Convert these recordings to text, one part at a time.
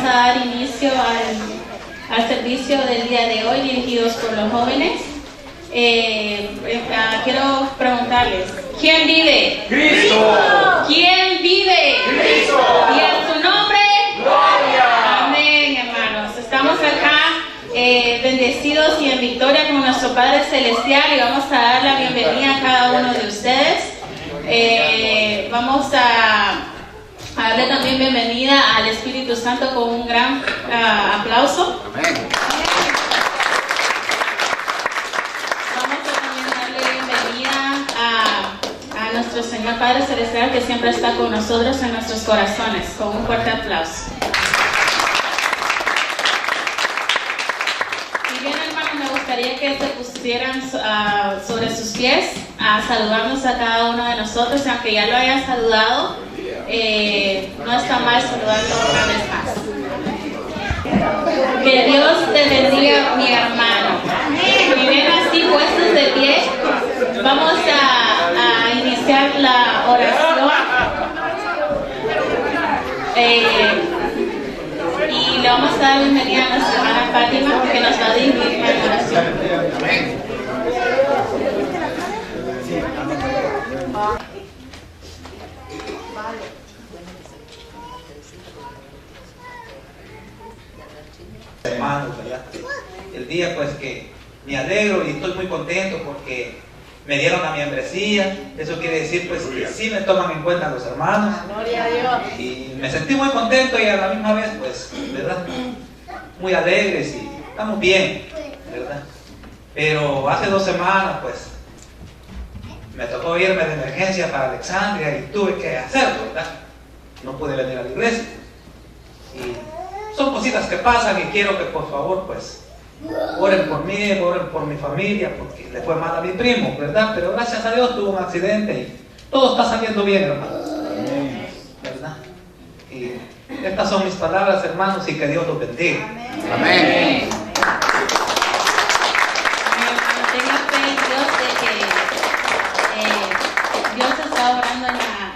a dar inicio al servicio del día de hoy dirigidos por los jóvenes. Quiero preguntarles, ¿quién vive? ¡Cristo! ¿Quién vive? ¡Cristo! ¿Y a su nombre? ¡Gloria! Amén, hermanos. Estamos acá bendecidos y en victoria con nuestro Padre Celestial y vamos a dar la bienvenida a cada uno de ustedes. Vamos a darle también bienvenida al Espíritu Santo con un gran aplauso. Amén. Vamos a también darle bienvenida a nuestro Señor Padre Celestial, que siempre está con nosotros en nuestros corazones, con un fuerte aplauso. Y bien, hermanos, me gustaría que se pusieran sobre sus pies a saludarnos a cada uno de nosotros, aunque ya lo hayan saludado, no está mal saludarlo una vez más. Que Dios te bendiga, mi hermano. Y ven así puestos de pie, vamos a iniciar la oración. Y le vamos a dar bienvenida a nuestra hermana Fátima, que nos va a dirigir la oración. Amén. Hermanos, ¿verdad? El día pues que me alegro y estoy muy contento porque me dieron la membresía. Eso quiere decir pues que sí me toman en cuenta los hermanos. Gloria a Dios. Y me sentí muy contento y a la misma vez pues, ¿verdad? Muy alegres y estamos bien, ¿verdad? Pero hace 2 semanas pues me tocó irme de emergencia para Alexandria y tuve que hacerlo, ¿verdad? No pude venir a la iglesia. Y son cositas que pasan y quiero que por favor pues oren por mí, oren por mi familia, porque le fue mal a mi primo, ¿verdad? Pero gracias a Dios tuvo un accidente y todo está saliendo bien, hermanos, ¿verdad? Y estas son mis palabras, hermanos, y que Dios los bendiga. Amén. Tenga fe en Dios de que Dios está obrando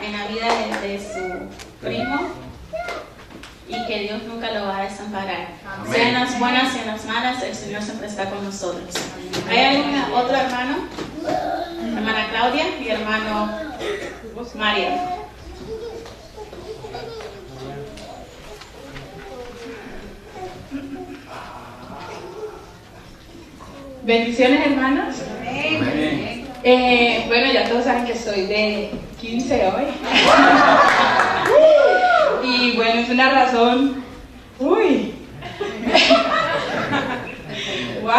en la vida de su primo y que Dios nunca lo va a desamparar. Amén. Sean las buenas y en las malas, el Señor siempre está con nosotros. ¿Hay algún otro hermano? Hermana Claudia y hermano Mario. Bendiciones, hermanos. Amén. Bueno, ya todos saben que estoy de 15 hoy. Y bueno, es una razón. Uy. Wow.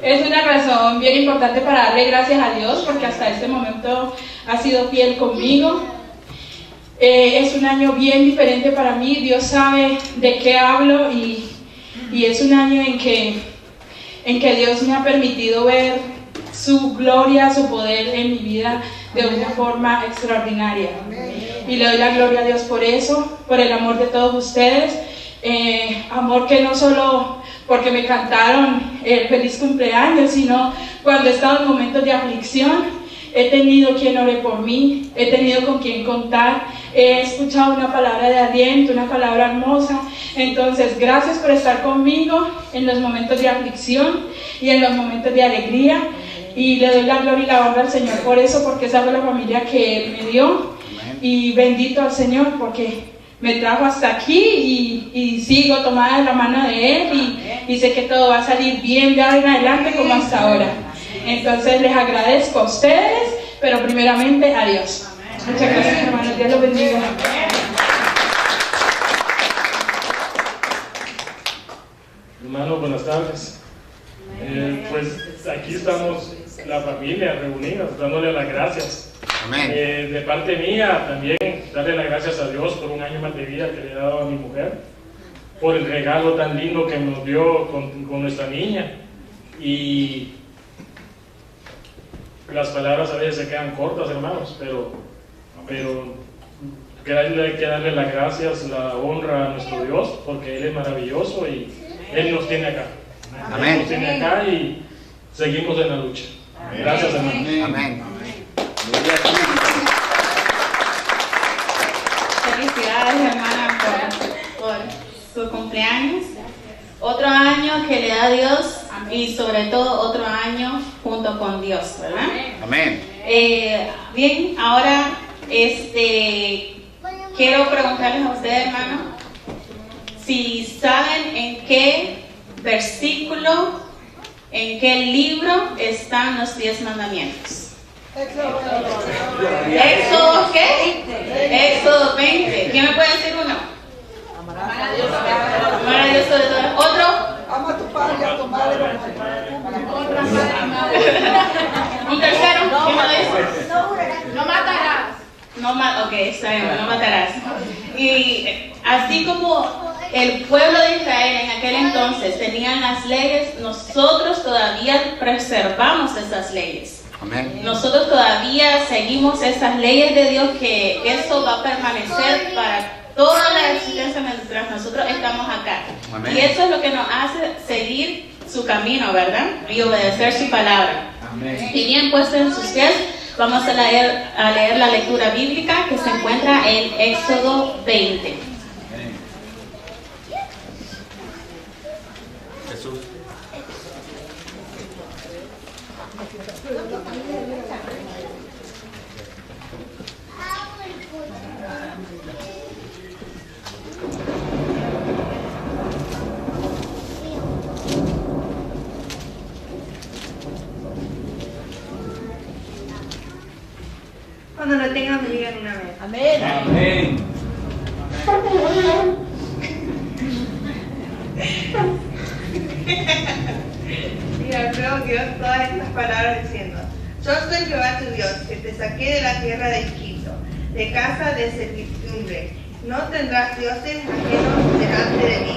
Es una razón bien importante para darle gracias a Dios porque hasta este momento ha sido fiel conmigo. Es un año bien diferente para mí. Dios sabe de qué hablo y es un año en que Dios me ha permitido ver su gloria, su poder en mi vida de una forma extraordinaria. Y le doy la gloria a Dios por eso, por el amor de todos ustedes. Amor que no solo porque me cantaron el feliz cumpleaños, sino cuando he estado en momentos de aflicción, he tenido quien ore por mí, he tenido con quien contar, he escuchado una palabra de aliento, una palabra hermosa. Entonces, gracias por estar conmigo en los momentos de aflicción y en los momentos de alegría. Y le doy la gloria y la honra al Señor por eso, porque esa fue la familia que Él me dio. Y bendito al Señor porque me trajo hasta aquí y sigo tomada de la mano de Él y sé que todo va a salir bien de ahora en adelante como hasta ahora. Entonces les agradezco a ustedes, pero primeramente a Dios. Muchas gracias, hermanos. Dios los bendiga. Hermanos, buenas tardes. Pues aquí estamos, la familia reunidas, dándole las gracias. Amén. De parte mía también, darle las gracias a Dios por un año más de vida que le he dado a mi mujer, por el regalo tan lindo que nos dio con nuestra niña. Y las palabras a veces se quedan cortas, hermanos, pero hay que darle las gracias, la honra a nuestro Dios, porque Él es maravilloso y Él nos tiene acá. Amén. Él nos tiene acá y seguimos en la lucha. Gracias, hermanos. Amén. Felicidades, hermana, por su cumpleaños. Otro año que le da Dios y sobre todo otro año junto con Dios, ¿verdad? Amén. Bien, ahora quiero preguntarles a ustedes, hermanos, si saben en qué versículo, en qué libro están los 10 mandamientos. ¿Éxodo qué? Éxodo 20. ¿Quién me puede decir uno? Amar a Dios sobre todo. ¿Otro? Ama a tu padre y a tu madre. ¿Un tercero? ¿Quién me lo dice? No matarás. Ok, está bien, no matarás. Y así como el pueblo de Israel en aquel entonces tenían las leyes, nosotros todavía preservamos esas leyes. Amén. Nosotros todavía seguimos esas leyes de Dios, que eso va a permanecer para toda la existencia mientras nosotros estamos acá. Amén. Y eso es lo que nos hace seguir su camino, ¿verdad? Y obedecer su palabra. Amén. Y bien puestos en sus pies, vamos a leer la lectura bíblica que se encuentra en Éxodo 20. Jesús. Cuando lo tengan, me digan una vez. Amén. Mira, creo Dios todas estas palabras diciendo: Yo soy Jehová tu Dios, que te saqué de la tierra de Egipto, de casa de servidumbre. No tendrás dioses ajenos delante de mí.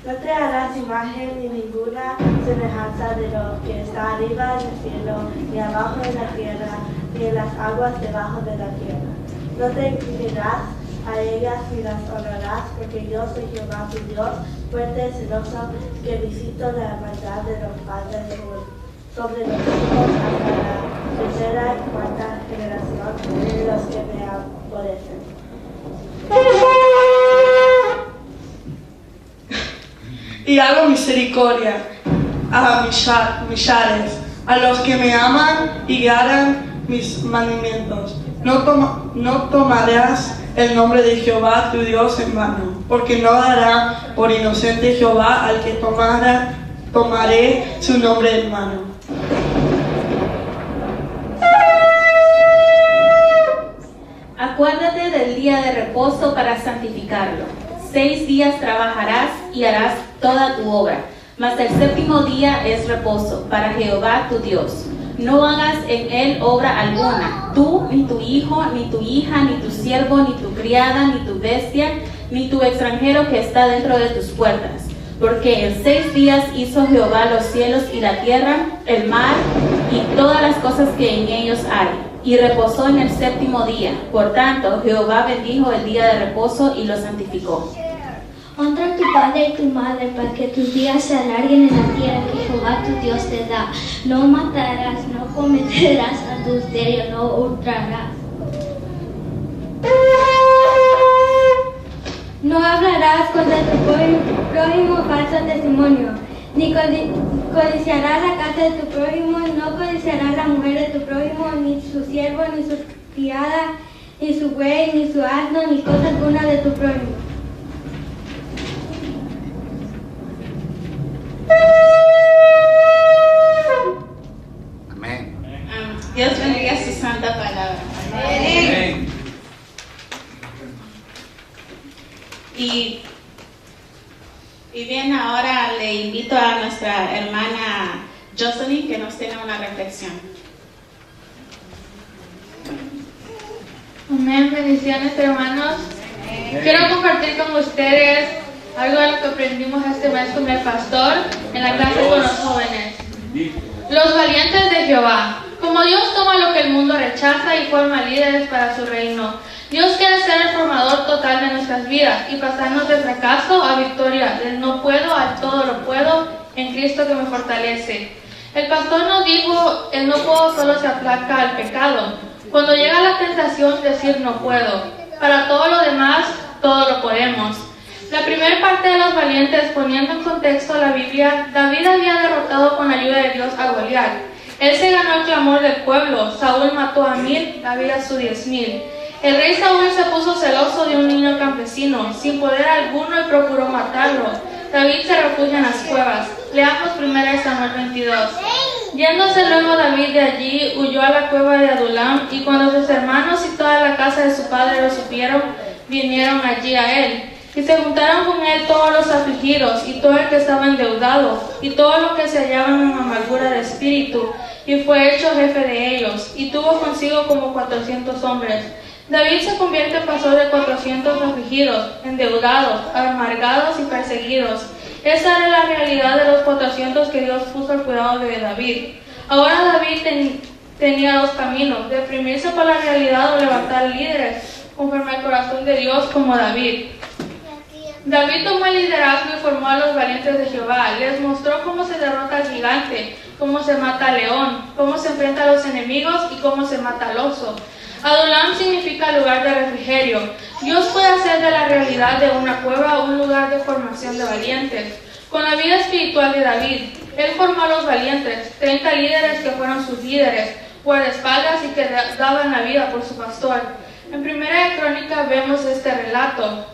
No te harás imagen ni ninguna semejanza de lo que está arriba en el cielo, ni abajo en la tierra, ni en las aguas debajo de la tierra. No te inclinarás a ellas ni las honrarás, porque yo soy Jehová tu Dios, fuerte y celoso, que visito la maldad de los padres sobre los hijos hasta la tercera y cuarta generación de los que me aborrecen. Y hago misericordia a millares, a los que me aman y guardan mis mandamientos. No tomarás el nombre de Jehová tu Dios en vano, porque no dará por inocente Jehová al que tomaré su nombre en vano. Acuérdate del día de reposo para santificarlo. 6 días trabajarás y harás toda tu obra, mas el séptimo día es reposo para Jehová tu Dios. No hagas en él obra alguna, tú, ni tu hijo, ni tu hija, ni tu siervo, ni tu criada, ni tu bestia, ni tu extranjero que está dentro de tus puertas. Porque en 6 días hizo Jehová los cielos y la tierra, el mar y todas las cosas que en ellos hay, y reposó en el séptimo día. Por tanto, Jehová bendijo el día de reposo y lo santificó. Honra a tu padre y tu madre para que tus días se alarguen en la tierra que Jehová tu Dios te da. No matarás, no cometerás adulterio, no hurtarás. No hablarás contra tu prójimo falso testimonio, ni codiciarás la casa de tu prójimo, no codiciarás la mujer de tu prójimo, ni su siervo, ni su criada, ni su buey, ni su asno, ni cosa alguna de tu prójimo. Amén. Dios bendiga su santa palabra. Amén. Y bien, ahora le invito a nuestra hermana Jocelyn que nos tenga una reflexión. Amén, bendiciones hermanos. Quiero compartir con ustedes algo de lo que aprendimos este mes con el pastor en la clase con los jóvenes. Los valientes de Jehová. Como Dios toma lo que el mundo rechaza y forma líderes para su reino, Dios quiere ser el formador total de nuestras vidas y pasarnos de fracaso a victoria, del no puedo al todo lo puedo en Cristo que me fortalece. El pastor nos dijo, el no puedo solo se aplaca al pecado. Cuando llega la tentación, decir no puedo. Para todo lo demás, todo lo podemos. La primera parte de los valientes, poniendo en contexto la Biblia, David había derrotado con ayuda de Dios a Goliat. Él se ganó el clamor del pueblo. Saúl mató a 1000, David a sus 10,000. El rey Saúl se puso celoso de un niño campesino. Sin poder alguno, y procuró matarlo. David se refugia en las cuevas. Leamos 1 Samuel 22. Yéndose luego David de allí, huyó a la cueva de Adulam, y cuando sus hermanos y toda la casa de su padre lo supieron, vinieron allí a él. Y se juntaron con él todos los afligidos, y todo el que estaba endeudado, y todos los que se hallaban en amargura de espíritu, y fue hecho jefe de ellos, y tuvo consigo como 400 hombres. David se convierte en pastor de 400 afligidos, endeudados, amargados y perseguidos. Esa era la realidad de los 400 que Dios puso al cuidado de David. Ahora David tenía dos caminos: deprimirse por la realidad o levantar líderes conforme al corazón de Dios como David. David tomó el liderazgo y formó a los valientes de Jehová. Les mostró cómo se derrota al gigante, cómo se mata al león, cómo se enfrenta a los enemigos y cómo se mata al oso. Adulam significa lugar de refrigerio. Dios puede hacer de la realidad de una cueva un lugar de formación de valientes. Con la vida espiritual de David, él formó a los valientes, 30 líderes que fueron sus líderes, guardaespaldas y que daban la vida por su pastor. En 1 Crónica vemos este relato.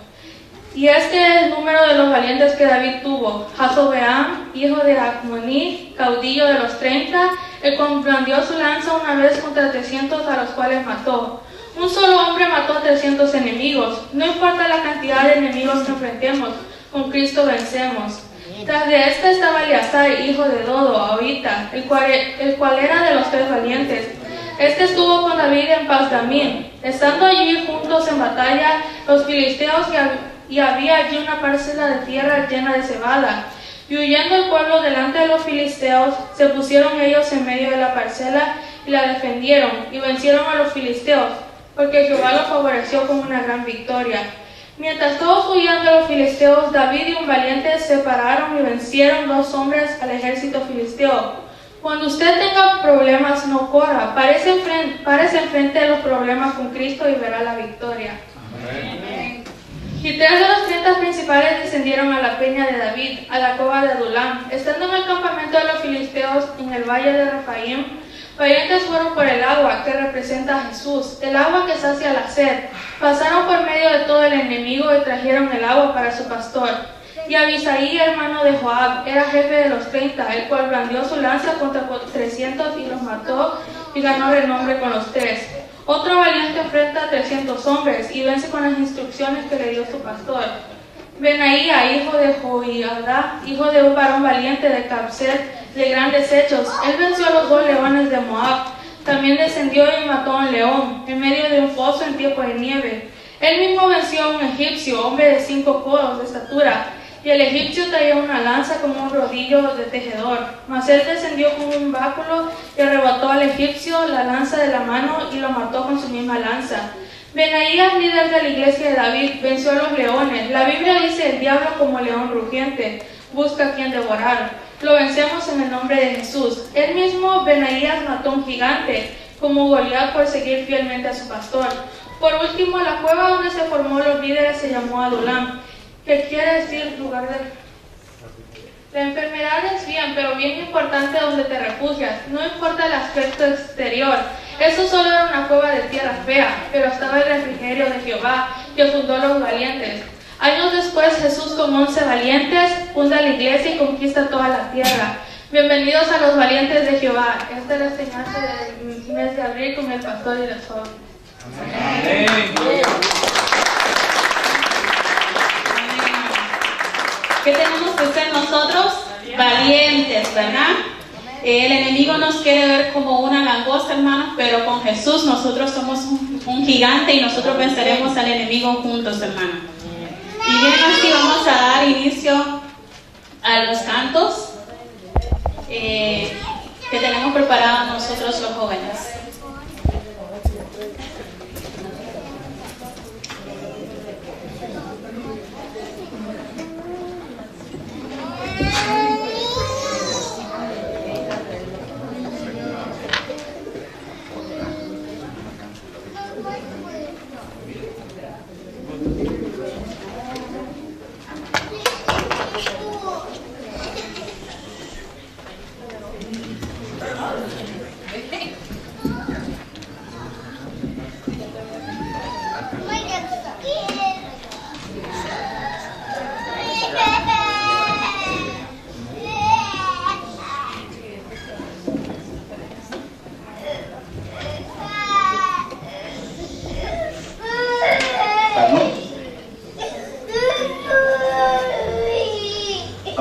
Y este es el número de los valientes que David tuvo: Jazobeam, hijo de Acmoní, caudillo de los 30, el cual blandió su lanza una vez contra 300 a los cuales mató. Un solo hombre mató a 300 enemigos. No importa la cantidad de enemigos que enfrentemos, con Cristo vencemos. Tras de este estaba Eleazar, hijo de Dodo, ahorita, el cual era de los 3 valientes. Este estuvo con David en Pasdamim. Estando allí juntos en batalla, los filisteos y había allí una parcela de tierra llena de cebada. Y huyendo el pueblo delante de los filisteos, se pusieron ellos en medio de la parcela y la defendieron, y vencieron a los filisteos, porque Jehová los favoreció con una gran victoria. Mientras todos huían de los filisteos, David y un valiente se pararon y vencieron 2 hombres al ejército filisteo. Cuando usted tenga problemas, no corra, párese enfrente de los problemas con Cristo y verá la victoria. Amén. Y 3 de los 30 principales descendieron a la peña de David, a la cueva de Adulam. Estando en el campamento de los filisteos en el valle de Refaim, valientes fueron por el agua, que representa a Jesús, el agua que sacia la sed. Pasaron por medio de todo el enemigo y trajeron el agua para su pastor. Y Abisaí, hermano de Joab, era jefe de los 30, el cual blandió su lanza contra 300 y los mató, y ganó renombre con los 3. Otro valiente enfrenta a 300 hombres y vence con las instrucciones que le dio su pastor. Benaía, hijo de Joiada, hijo de un varón valiente de Capset, de grandes hechos. Él venció a los 2 leones de Moab. También descendió y mató a un león en medio de un foso en tiempo de nieve. Él mismo venció a un egipcio, hombre de 5 codos de estatura, y el egipcio traía una lanza como un rodillo de tejedor. Mas él descendió con un báculo y arrebató al egipcio la lanza de la mano y lo mató con su misma lanza. Benaías, líder de la iglesia de David, venció a los leones. La Biblia dice: el diablo como león rugiente busca a quien devorar. Lo vencemos en el nombre de Jesús. Él mismo, Benaías, mató a un gigante, como Goliat, por seguir fielmente a su pastor. Por último, la cueva donde se formó los líderes se llamó Adulam, que quiere decir lugar de... La enfermedad es bien, pero bien importante donde te refugias. No importa el aspecto exterior. Eso solo era una cueva de tierra fea, pero estaba el refrigerio de Jehová, que fundó los valientes. Años después, Jesús con 11 valientes funda la iglesia y conquista toda la tierra. Bienvenidos a los valientes de Jehová. Esta es la enseñanza del mes de abril con el pastor y los jóvenes. Amén. ¿Qué tenemos que ser nosotros? Valientes, ¿verdad? El enemigo nos quiere ver como una langosta, hermanos, pero con Jesús nosotros somos un gigante y nosotros venceremos al enemigo juntos, hermanos. Y bien, así vamos a dar inicio a los cantos que tenemos preparados nosotros los jóvenes.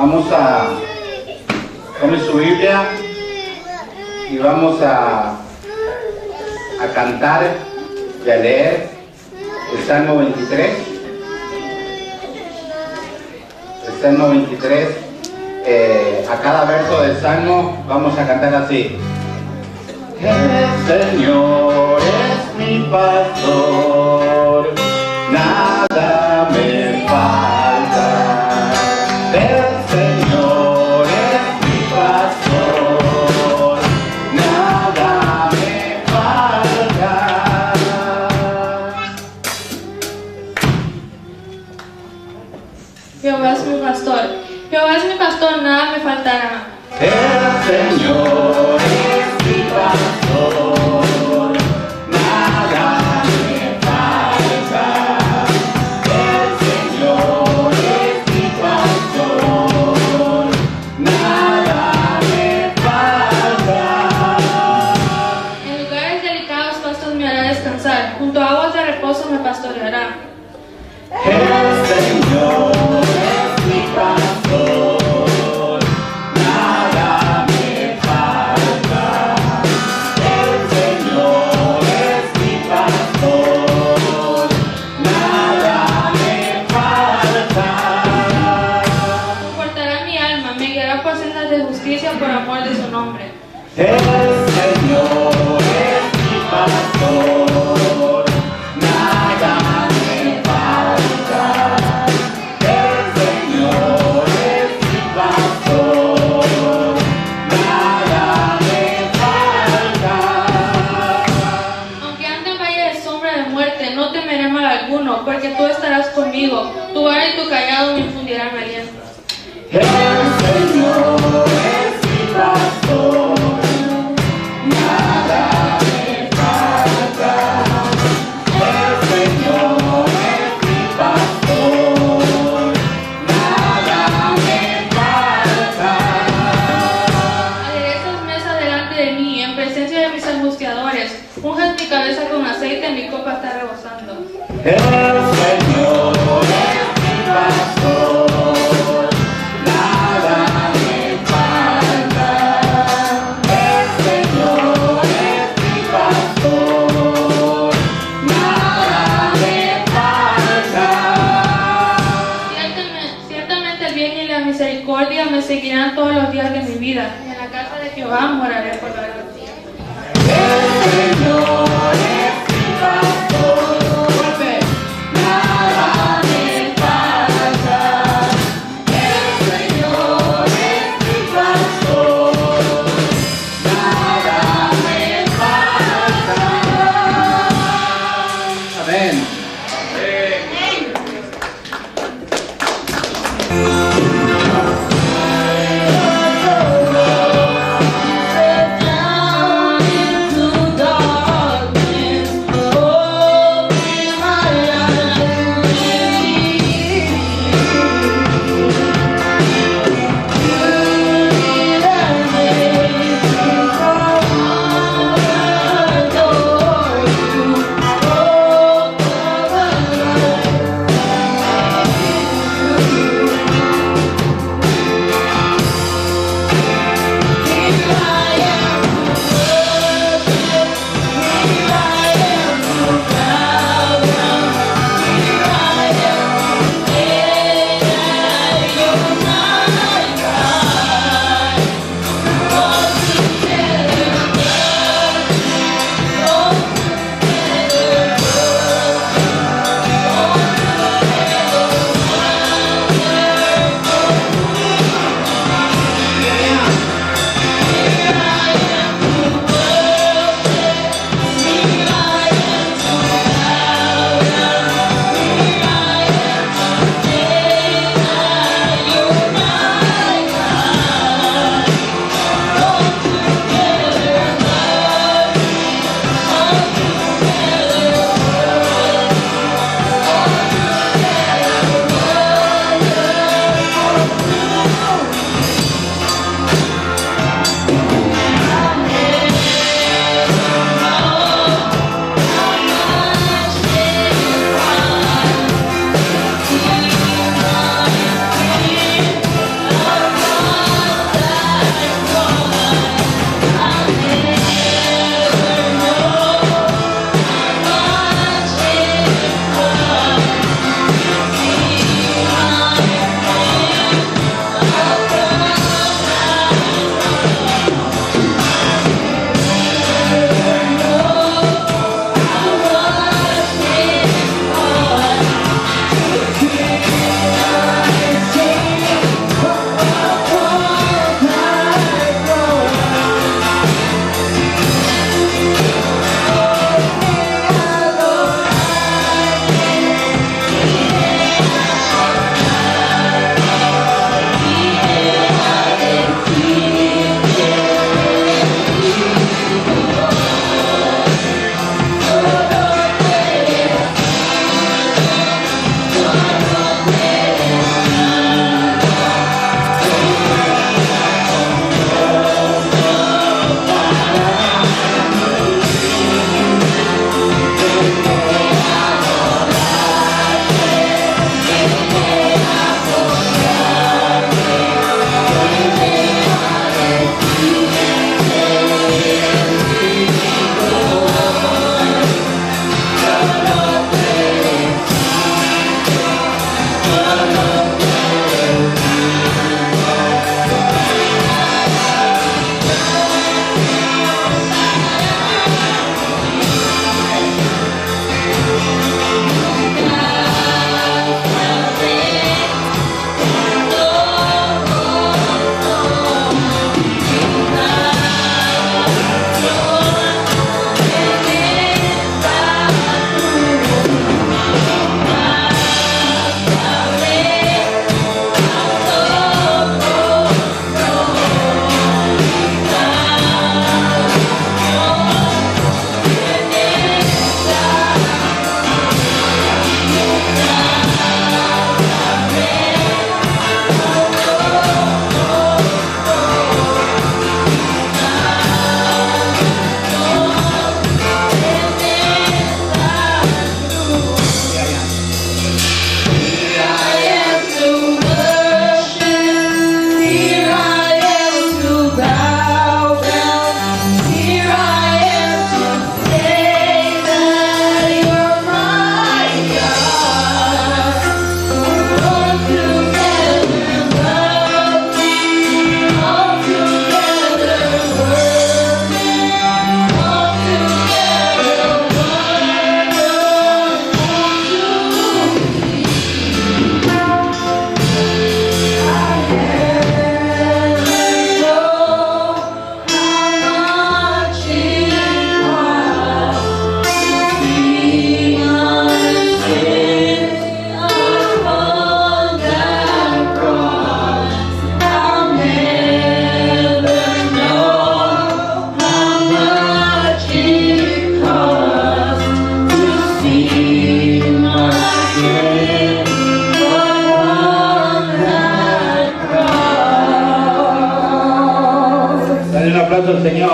Vamos a tomar su Biblia y vamos a cantar y a leer el Salmo 23. El Salmo 23, a cada verso del Salmo vamos a cantar así. El Señor es mi pastor, nada me falta. El Señor es mi pastor, nada me falta. Jehová es mi pastor. Jehová es mi pastor, nada me faltará. El Señor es mi pastor, nada me falta. El Señor es mi pastor, nada me falta. En lugares delicados pastos me hará descansar, junto a aguas de reposo me pastoreará. El Señor es mi pastor, nada me falta. El Señor es mi pastor, nada me falta. Confortará mi alma, me guiará por sendas de justicia por amor de su nombre. El Señor es mi pastor, nada me falta. El Señor es mi pastor, nada me falta. Aunque ande en valle de sombra de muerte, no temeré mal alguno, porque tú estarás conmigo. Tu vara y tu callado me infundirán aliento. El Señor es mi pastor, nada me falta. El Señor es mi pastor, nada me falta. Aderezas mesa delante de mí, en presencia de mis angustiadores. Unges mi cabeza con aceite, mi copa está rebosando. El Señor es mi pastor, nada me falta. El Señor es mi pastor, nada me falta. Ciertamente el bien y la misericordia me seguirán todos los días de mi vida. Y en la casa de Jehová moraré por largo tiempo. El Señor es mi pastor,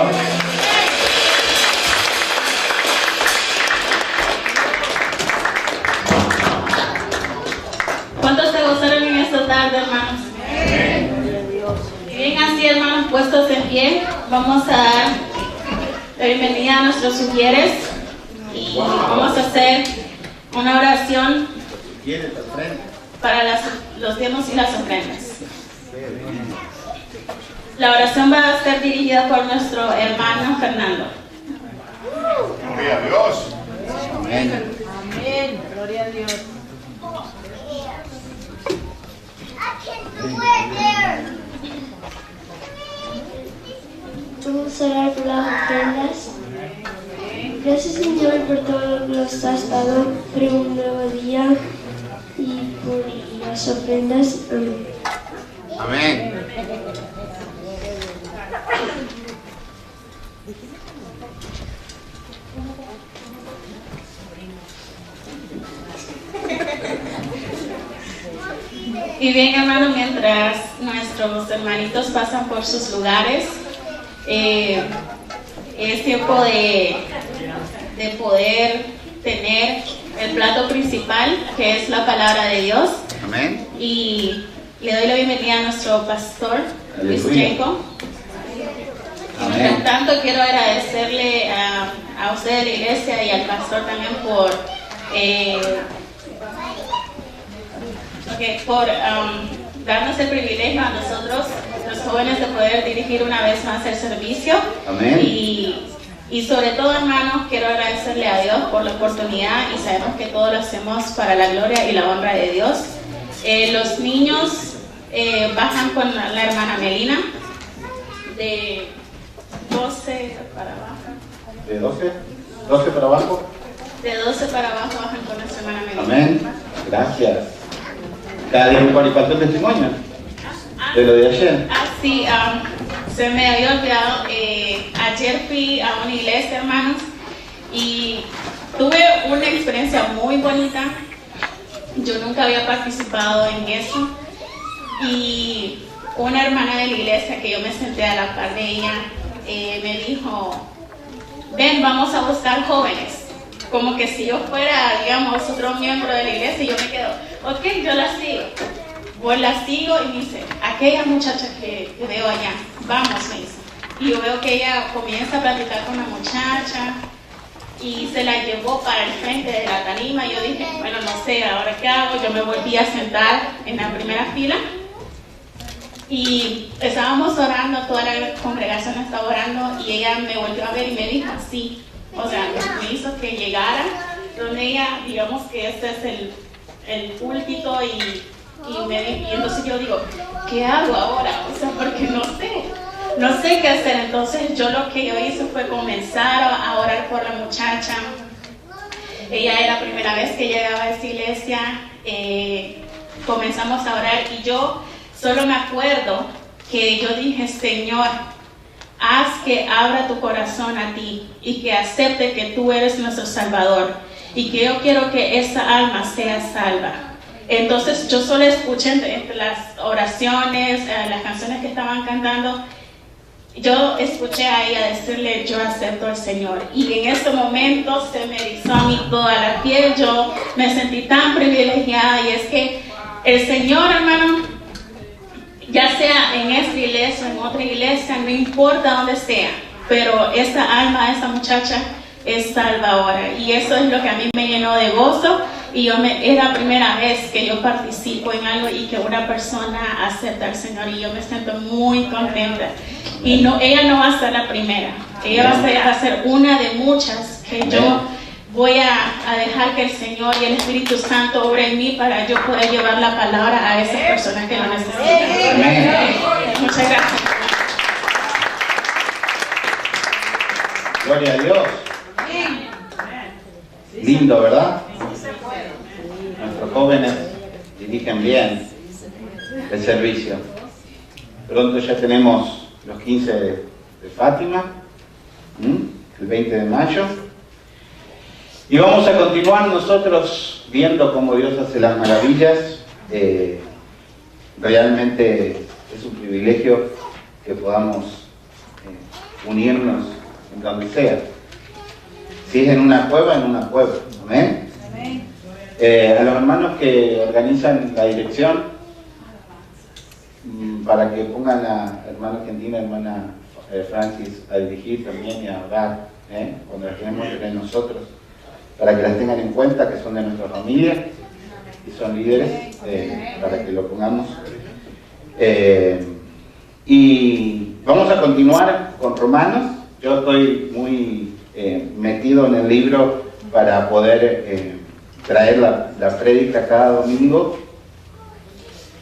Señor. ¿Cuántos se gozaron en esta tarde, hermanos? Bien, así, hermanos, puestos en pie, vamos a dar la bienvenida a nuestros sugieres y vamos a hacer una oración para los diezmos y las ofrendas. La oración va a ser dirigida por nuestro hermano Fernando. Gloria a Dios. Amén. Amén. Gloria a Dios. Vamos a orar por las ofrendas. Gracias, Señor, por todo lo que nos has dado, por un nuevo día y por las ofrendas. Amén. Y bien, hermano, mientras nuestros hermanitos pasan por sus lugares, es tiempo de poder tener el plato principal, que es la palabra de Dios. Amén. Y le doy la bienvenida a nuestro pastor, Luis Checo. Mientras tanto, quiero agradecerle a usted de la iglesia y al pastor también por darnos el privilegio a nosotros, los jóvenes, de poder dirigir una vez más el servicio. Amén. Y sobre todo, hermanos, quiero agradecerle a Dios por la oportunidad, y sabemos que todo lo hacemos para la gloria y la honra de Dios. Los niños bajan con la hermana Melina de 12 para abajo. ¿De 12? ¿12 para abajo? De 12 para abajo bajan con nuestra hermana Melina. Amén. Gracias. Cada día me faltó el testimonio de lo de ayer. Sí, se me había olvidado. Ayer fui a una iglesia, hermanos, y tuve una experiencia muy bonita. Yo nunca había participado en eso, y una hermana de la iglesia, que yo me senté a la par de ella, me dijo: ven, vamos a buscar jóvenes. Como que si yo fuera, digamos, otro miembro de la iglesia, y yo me quedo, ok, yo la sigo. Pues la sigo y me dice: aquella muchacha que veo allá, vamos, me dice. Y yo veo que ella comienza a platicar con la muchacha y se la llevó para el frente de la tarima. Y yo dije, bueno, no sé, ¿ahora qué hago? Yo me volví a sentar en la primera fila y estábamos orando, toda la congregación estaba orando, y ella me volvió a ver y me dijo así, o sea, me hizo que llegara donde ella, digamos que este es el púlpito, y entonces yo digo, ¿qué hago ahora? O sea, porque no sé qué hacer. Entonces yo lo que yo hice fue comenzar a orar por la muchacha. Ella era la primera vez que llegaba a esta iglesia. Comenzamos a orar, y yo solo me acuerdo que yo dije: Señor, haz que abra tu corazón a ti y que acepte que tú eres nuestro Salvador, y que yo quiero que esa alma sea salva. Entonces yo solo escuché entre las oraciones, las canciones que estaban cantando, yo escuché a ella decirle: yo acepto al Señor. Y en ese momento se me erizó a mí toda la piel, yo me sentí tan privilegiada. Y es que el Señor, hermano, ya sea en esta iglesia o en otra iglesia, no importa dónde sea, pero esta alma, esta muchacha es salva ahora. Y eso es lo que a mí me llenó de gozo. Y es la primera vez que yo participo en algo y que una persona acepta al Señor, y yo me siento muy contenta. Y ella no va a ser la primera, ella va a ser una de muchas que yo voy a dejar que el Señor y el Espíritu Santo obre en mí para yo poder llevar la palabra a esas personas que lo necesitan. Muchas gracias. Gloria a Dios. Lindo, ¿verdad? Nuestros jóvenes dirigen bien el servicio. Pronto ya tenemos los 15 de Fátima, el 20 de mayo. Y vamos a continuar nosotros viendo cómo Dios hace las maravillas. Realmente es un privilegio que podamos unirnos en donde sea. Si es en una cueva, en una cueva. Amén. A los hermanos que organizan la dirección, para que pongan a hermana Argentina, hermana Francis a dirigir también y a orar, cuando las tenemos entre nosotros, para que las tengan en cuenta, que son de nuestra familia y son líderes, para que lo pongamos. Y vamos a continuar con Romanos. Yo estoy muy metido en el libro para poder traer la prédica cada domingo.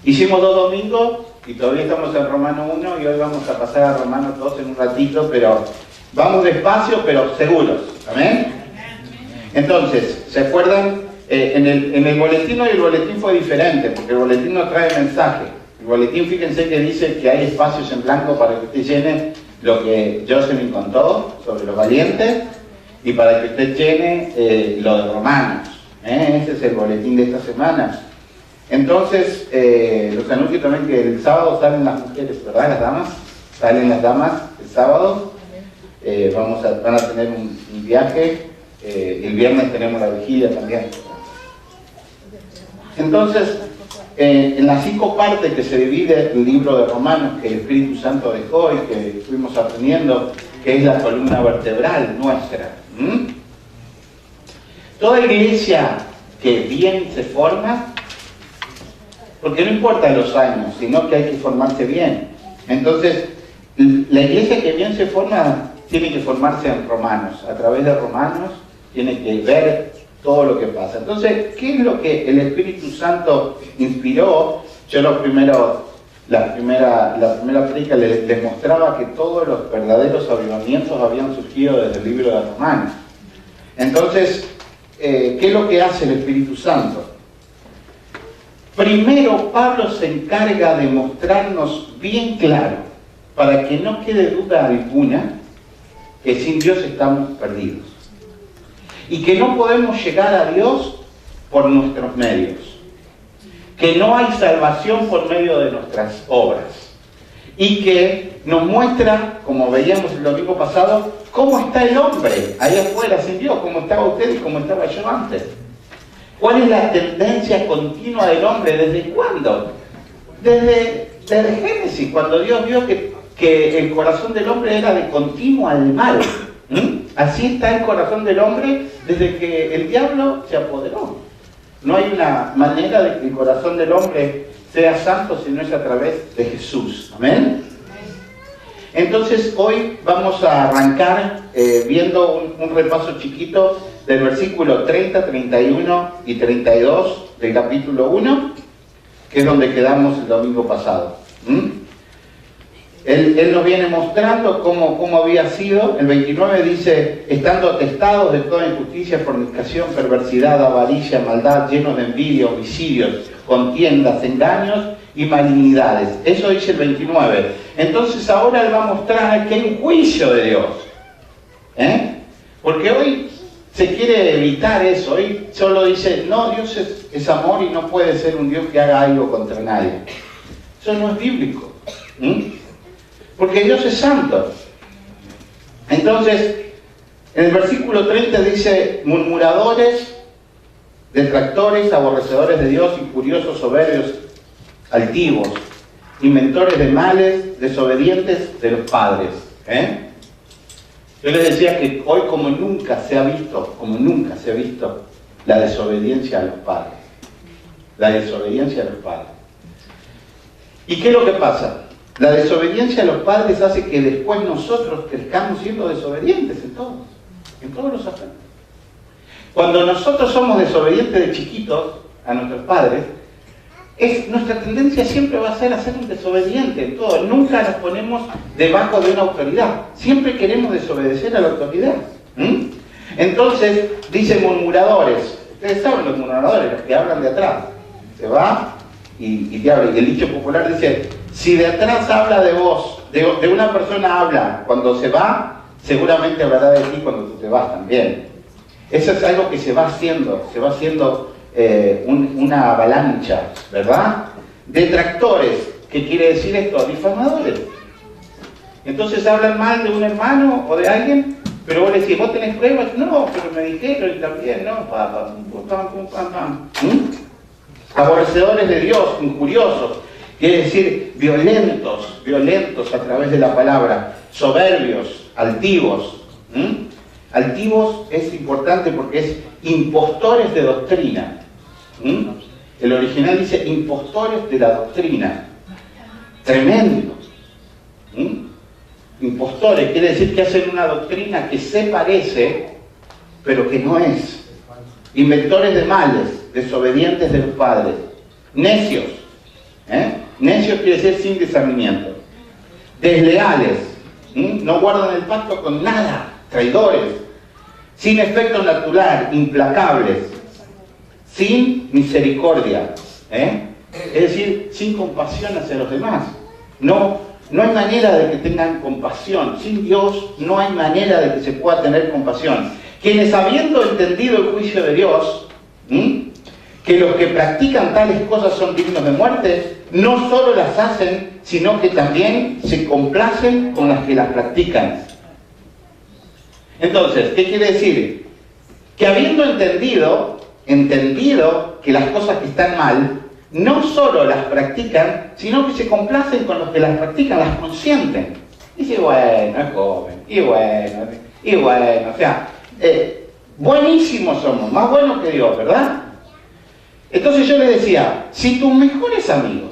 Hicimos 2 domingos y todavía estamos en Romano 1 y hoy vamos a pasar a Romano 2 en un ratito, pero vamos despacio pero seguros. ¿Amén? Entonces, ¿se acuerdan? En el boletín hoy el boletín fue diferente porque el boletín no trae mensaje. El boletín, fíjense que dice que hay espacios en blanco para que usted llene lo que Jocelyn contó sobre los valientes y para que usted llene lo de Romanos. Ese es el boletín de esta semana. Entonces, los anuncio también que el sábado salen las mujeres, ¿verdad? Las damas. Salen las damas el sábado. Van a tener un viaje. El viernes tenemos la vigilia también. Entonces, en las 5 partes que se divide el libro de Romanos, que el Espíritu Santo dejó y que fuimos aprendiendo, que es la columna vertebral nuestra. Toda iglesia que bien se forma, porque no importa los años, sino que hay que formarse bien. Entonces, la iglesia que bien se forma tiene que formarse en Romanos. A través de Romanos tiene que ver todo lo que pasa. Entonces, ¿qué es lo que el Espíritu Santo inspiró? Yo la primera predica les mostraba que todos los verdaderos avivamientos habían surgido desde el libro de Romanos. Entonces, ¿qué es lo que hace el Espíritu Santo? Primero, Pablo se encarga de mostrarnos bien claro, para que no quede duda alguna, que sin Dios estamos perdidos. Y que no podemos llegar a Dios por nuestros medios. Que no hay salvación por medio de nuestras obras. Y que nos muestra, como veíamos el domingo pasado, cómo está el hombre ahí afuera sin Dios, cómo estaba usted y cómo estaba yo antes. ¿Cuál es la tendencia continua del hombre? ¿Desde cuándo? Desde Génesis, cuando Dios vio que el corazón del hombre era de continuo al mal. Así está el corazón del hombre desde que el diablo se apoderó. No hay una manera de que el corazón del hombre sea santo si no es a través de Jesús. Amén. Entonces hoy vamos a arrancar viendo un repaso chiquito del versículo 30, 31 y 32 del capítulo 1, que es donde quedamos el domingo pasado. Él nos viene mostrando cómo había sido. El 29 dice: estando atestados de toda injusticia, fornicación, perversidad, avaricia, maldad, llenos de envidia, homicidios, contiendas, engaños y malignidades. Eso dice el 29. Entonces ahora él va a mostrar que hay un juicio de Dios. Porque hoy se quiere evitar eso. Hoy solo dice: no, Dios es amor y no puede ser un Dios que haga algo contra nadie. Eso no es bíblico. Porque Dios es santo. Entonces, en el versículo 30 dice: murmuradores, detractores, aborrecedores de Dios, incuriosos, soberbios, altivos, inventores de males, desobedientes de los padres. Yo les decía que hoy como nunca se ha visto la desobediencia a los padres. La desobediencia a los padres. ¿Y qué es lo que pasa? La desobediencia a los padres hace que después nosotros crezcamos siendo desobedientes en todos los aspectos. Cuando nosotros somos desobedientes de chiquitos a nuestros padres, nuestra tendencia siempre va a ser un desobediente en todo. Nunca nos ponemos debajo de una autoridad. Siempre queremos desobedecer a la autoridad. Entonces, dice murmuradores. Ustedes saben los murmuradores, los que hablan de atrás. Se va y te habla. Y el dicho popular dice: si de atrás habla de vos, de una persona habla cuando se va, seguramente hablará de ti cuando tú te vas también. Eso es algo que se va haciendo una avalancha, ¿verdad? Detractores, ¿qué quiere decir esto? Difamadores. Entonces hablan mal de un hermano o de alguien, pero vos le decís, ¿vos tenés pruebas? No, pero me dijeron y también, no, Aborrecedores de Dios, injuriosos, quiere decir violentos a través de la palabra, soberbios, altivos. Altivos es importante porque es impostores de doctrina. El original dice impostores de la doctrina. Tremendo. Impostores quiere decir que hacen una doctrina que se parece, pero que no es. Inventores de males, desobedientes de los padres. Necios. Necios quiere decir sin discernimiento. Desleales. No guardan el pacto con nada. Traidores. Sin efecto natural. Implacables. Sin misericordia. Es decir, sin compasión hacia los demás. No hay manera de que tengan compasión. Sin Dios no hay manera de que se pueda tener compasión. Quienes habiendo entendido el juicio de Dios, que los que practican tales cosas son dignos de muerte, no solo las hacen, sino que también se complacen con las que las practican. Entonces, ¿qué quiere decir? Que habiendo entendido que las cosas que están mal, no solo las practican, sino que se complacen con los que las practican, las consienten. Y dice, bueno, es joven, y bueno, o sea, buenísimos somos, más buenos que Dios, ¿verdad? Entonces yo le decía, si tus mejores amigos,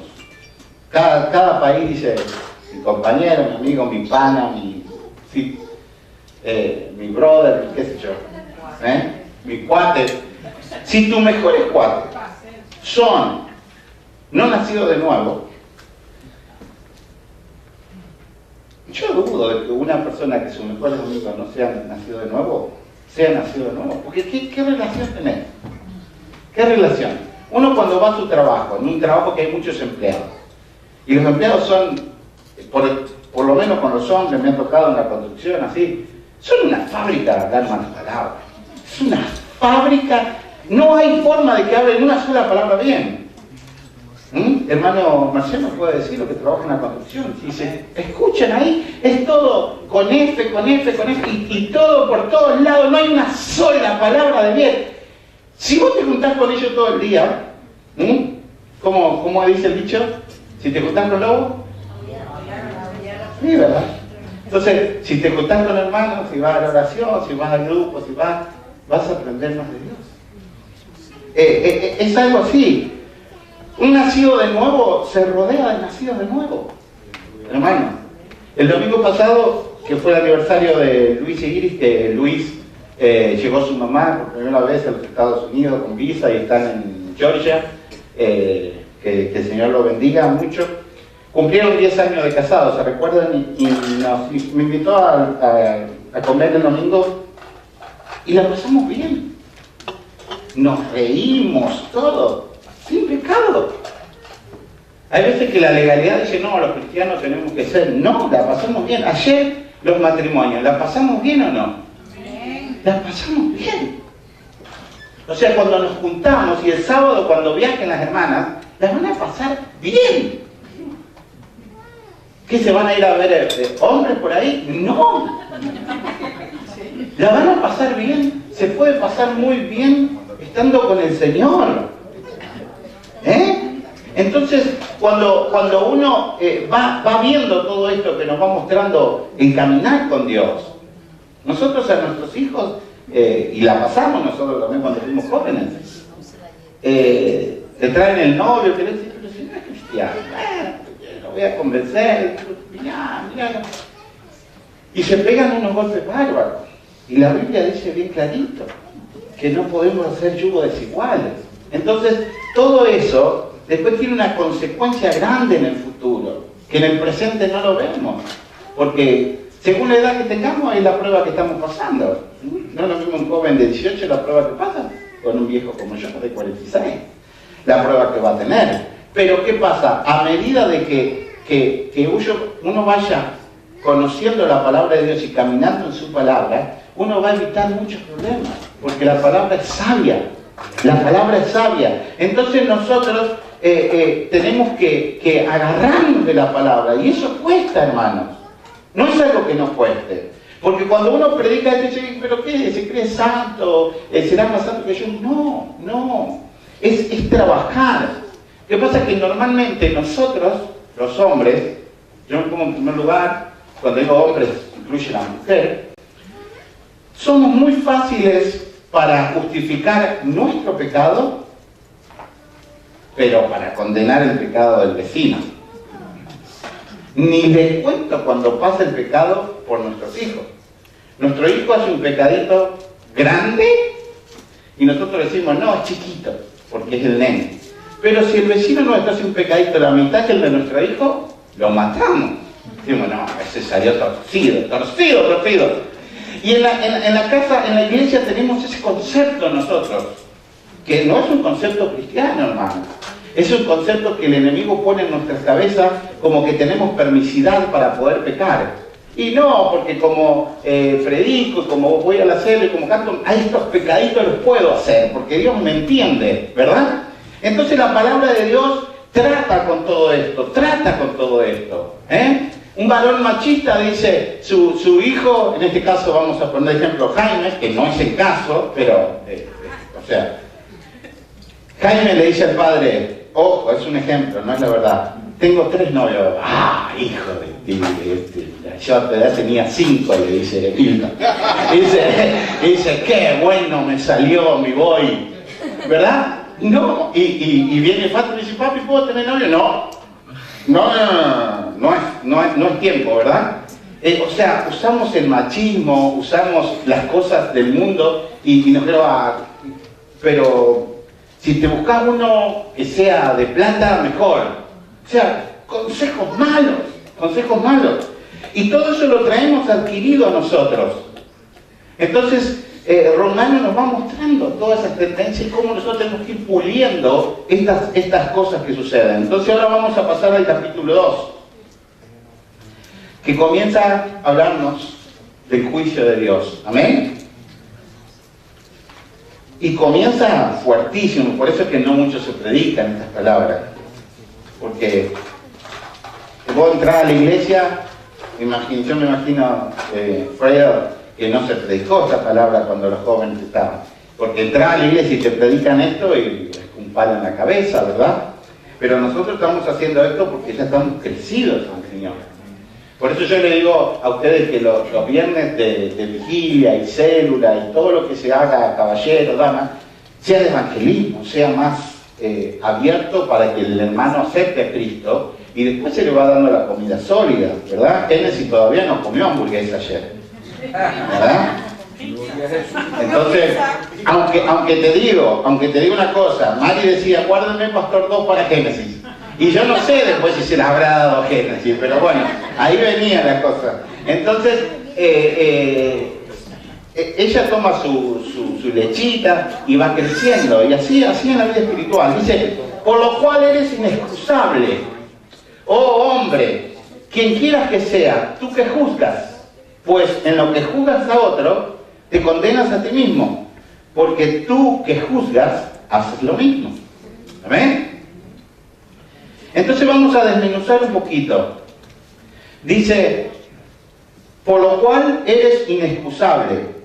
cada país dice, mi compañero, mi amigo, mi pana, mi brother, qué sé yo, mi cuate, si tus mejores cuates son no nacidos de nuevo, yo dudo de que una persona que sus mejores amigos no sean nacido de nuevo, porque ¿qué relación tenés? ¿Qué relación? Uno cuando va a su trabajo, en un trabajo que hay muchos empleados, y los empleados son, por lo menos con los hombres, me ha tocado en la construcción, así, son una fábrica de hablar malas palabras. Es una fábrica, no hay forma de que hablen una sola palabra bien. Hermano Marcelo puede decir lo que trabaja en la construcción. Si se escuchan ahí, es todo con F, y todo por todos lados, no hay una sola palabra de bien. Si vos te juntás con ellos todo el día, ¿cómo dice el dicho? Si te juntás con lobos, sí, ¿verdad? Entonces, si te juntás con hermanos, si vas a la oración, si vas al grupo, vas a aprender más de Dios. Es algo así. Un nacido de nuevo se rodea de nacidos de nuevo. Hermano, el domingo pasado, que fue el aniversario de Luis y Iris, que Luis llegó su mamá por primera vez a los Estados Unidos con visa y están en Georgia, que el Señor lo bendiga mucho. Cumplieron 10 años de casados, ¿se recuerdan? Me invitó a comer el domingo y la pasamos bien. Nos reímos, todo, sin pecado. Hay veces que la legalidad dice, no, los cristianos tenemos que ser. No, la pasamos bien. Ayer los matrimonios, ¿la pasamos bien o no? La pasamos bien. O sea, cuando nos juntamos y el sábado cuando viajen las hermanas, las van a pasar bien. ¿Qué se van a ir a ver hombres por ahí? No. La van a pasar bien. Se puede pasar muy bien estando con el Señor. Entonces, cuando uno va viendo todo esto que nos va mostrando en caminar con Dios, nosotros a nuestros hijos, y la pasamos nosotros también cuando fuimos jóvenes, te traen el novio, que le dicen, pero si no es cristiano, lo voy a convencer, mirá. Y se pegan unos golpes bárbaros. Y la Biblia dice bien clarito que no podemos hacer yugo desiguales. Entonces, todo eso después tiene una consecuencia grande en el futuro, que en el presente no lo vemos, porque según la edad que tengamos es la prueba que estamos pasando. No es lo mismo un joven de 18 la prueba que pasa con un viejo como yo de 46, la prueba que va a tener. Pero ¿qué pasa? A medida de que uno vaya conociendo la palabra de Dios y caminando en su palabra, uno va a evitar muchos problemas, porque la palabra es sabia. La palabra es sabia. Entonces nosotros tenemos que agarrarnos de la palabra, y eso cuesta, hermanos. No es algo que nos cueste. Porque cuando uno predica, dice, ¿pero qué? ¿Se cree santo? ¿Será más santo que yo? No. Es trabajar. Lo que pasa es que normalmente nosotros, los hombres, yo me pongo en primer lugar, cuando digo hombres, incluye a la mujer, somos muy fáciles para justificar nuestro pecado, pero para condenar el pecado del vecino. Ni le cuento cuando pasa el pecado por nuestros hijos. Nuestro hijo hace un pecadito grande y nosotros decimos, no, es chiquito, porque es el nene. Pero si el vecino nuestro hace un pecadito la mitad que el de nuestro hijo, lo matamos. Decimos, no, ese salió torcido. Y en la casa, en la iglesia tenemos ese concepto nosotros, que no es un concepto cristiano, hermano. Es un concepto que el enemigo pone en nuestras cabezas como que tenemos permisidad para poder pecar. Y no, porque como predico, como voy a la célula y como canto, a estos pecaditos los puedo hacer, porque Dios me entiende, ¿verdad? Entonces la palabra de Dios trata con todo esto. Un varón machista dice, su hijo, en este caso vamos a poner de ejemplo Jaime, que no es el caso, pero, Jaime le dice al padre, ojo, es un ejemplo, no es la verdad, tengo 3 novios. Ah, hijo de yo ya tenía 5, le dice Hilda. Dice, qué bueno me salió mi boy, ¿verdad? No, y viene Fátima y dice, papi, ¿puedo tener novio? No es tiempo, ¿verdad? Usamos el machismo, usamos las cosas del mundo y nos creo, pero si te buscas uno que sea de plata, mejor. O sea, consejos malos. Y todo eso lo traemos adquirido a nosotros. Entonces, Romano nos va mostrando todas esas tendencias y cómo nosotros tenemos que ir puliendo estas cosas que suceden. Entonces ahora vamos a pasar al capítulo 2, que comienza a hablarnos del juicio de Dios. Amén. Y comienza fuertísimo, por eso es que no mucho se predican estas palabras. Porque vos entrar a la iglesia, yo me imagino, Fred, que no se predicó esta palabra cuando los jóvenes estaban. Porque entrar a la iglesia y te predican esto y es un palo en la cabeza, ¿verdad? Pero nosotros estamos haciendo esto porque ya estamos crecidos en el Señor. Por eso yo le digo a ustedes que los viernes de vigilia y célula y todo lo que se haga, caballero, dama, sea de evangelismo, sea más abierto para que el hermano acepte a Cristo y después se le va dando la comida sólida, ¿verdad? Génesis todavía no comió hamburguesa ayer, ¿verdad? Entonces, aunque te digo una cosa, Mari decía, guárdame Pastor 2 para Génesis. Y yo no sé después si se le habrá dado Génesis, pero bueno, ahí venía la cosa. Entonces, ella toma su lechita y va creciendo, y así en la vida espiritual. Dice, por lo cual eres inexcusable, oh hombre, quien quieras que sea, tú que juzgas, pues en lo que juzgas a otro, te condenas a ti mismo, porque tú que juzgas, haces lo mismo. ¿Amén? Entonces vamos a desmenuzar un poquito. Dice, por lo cual eres inexcusable.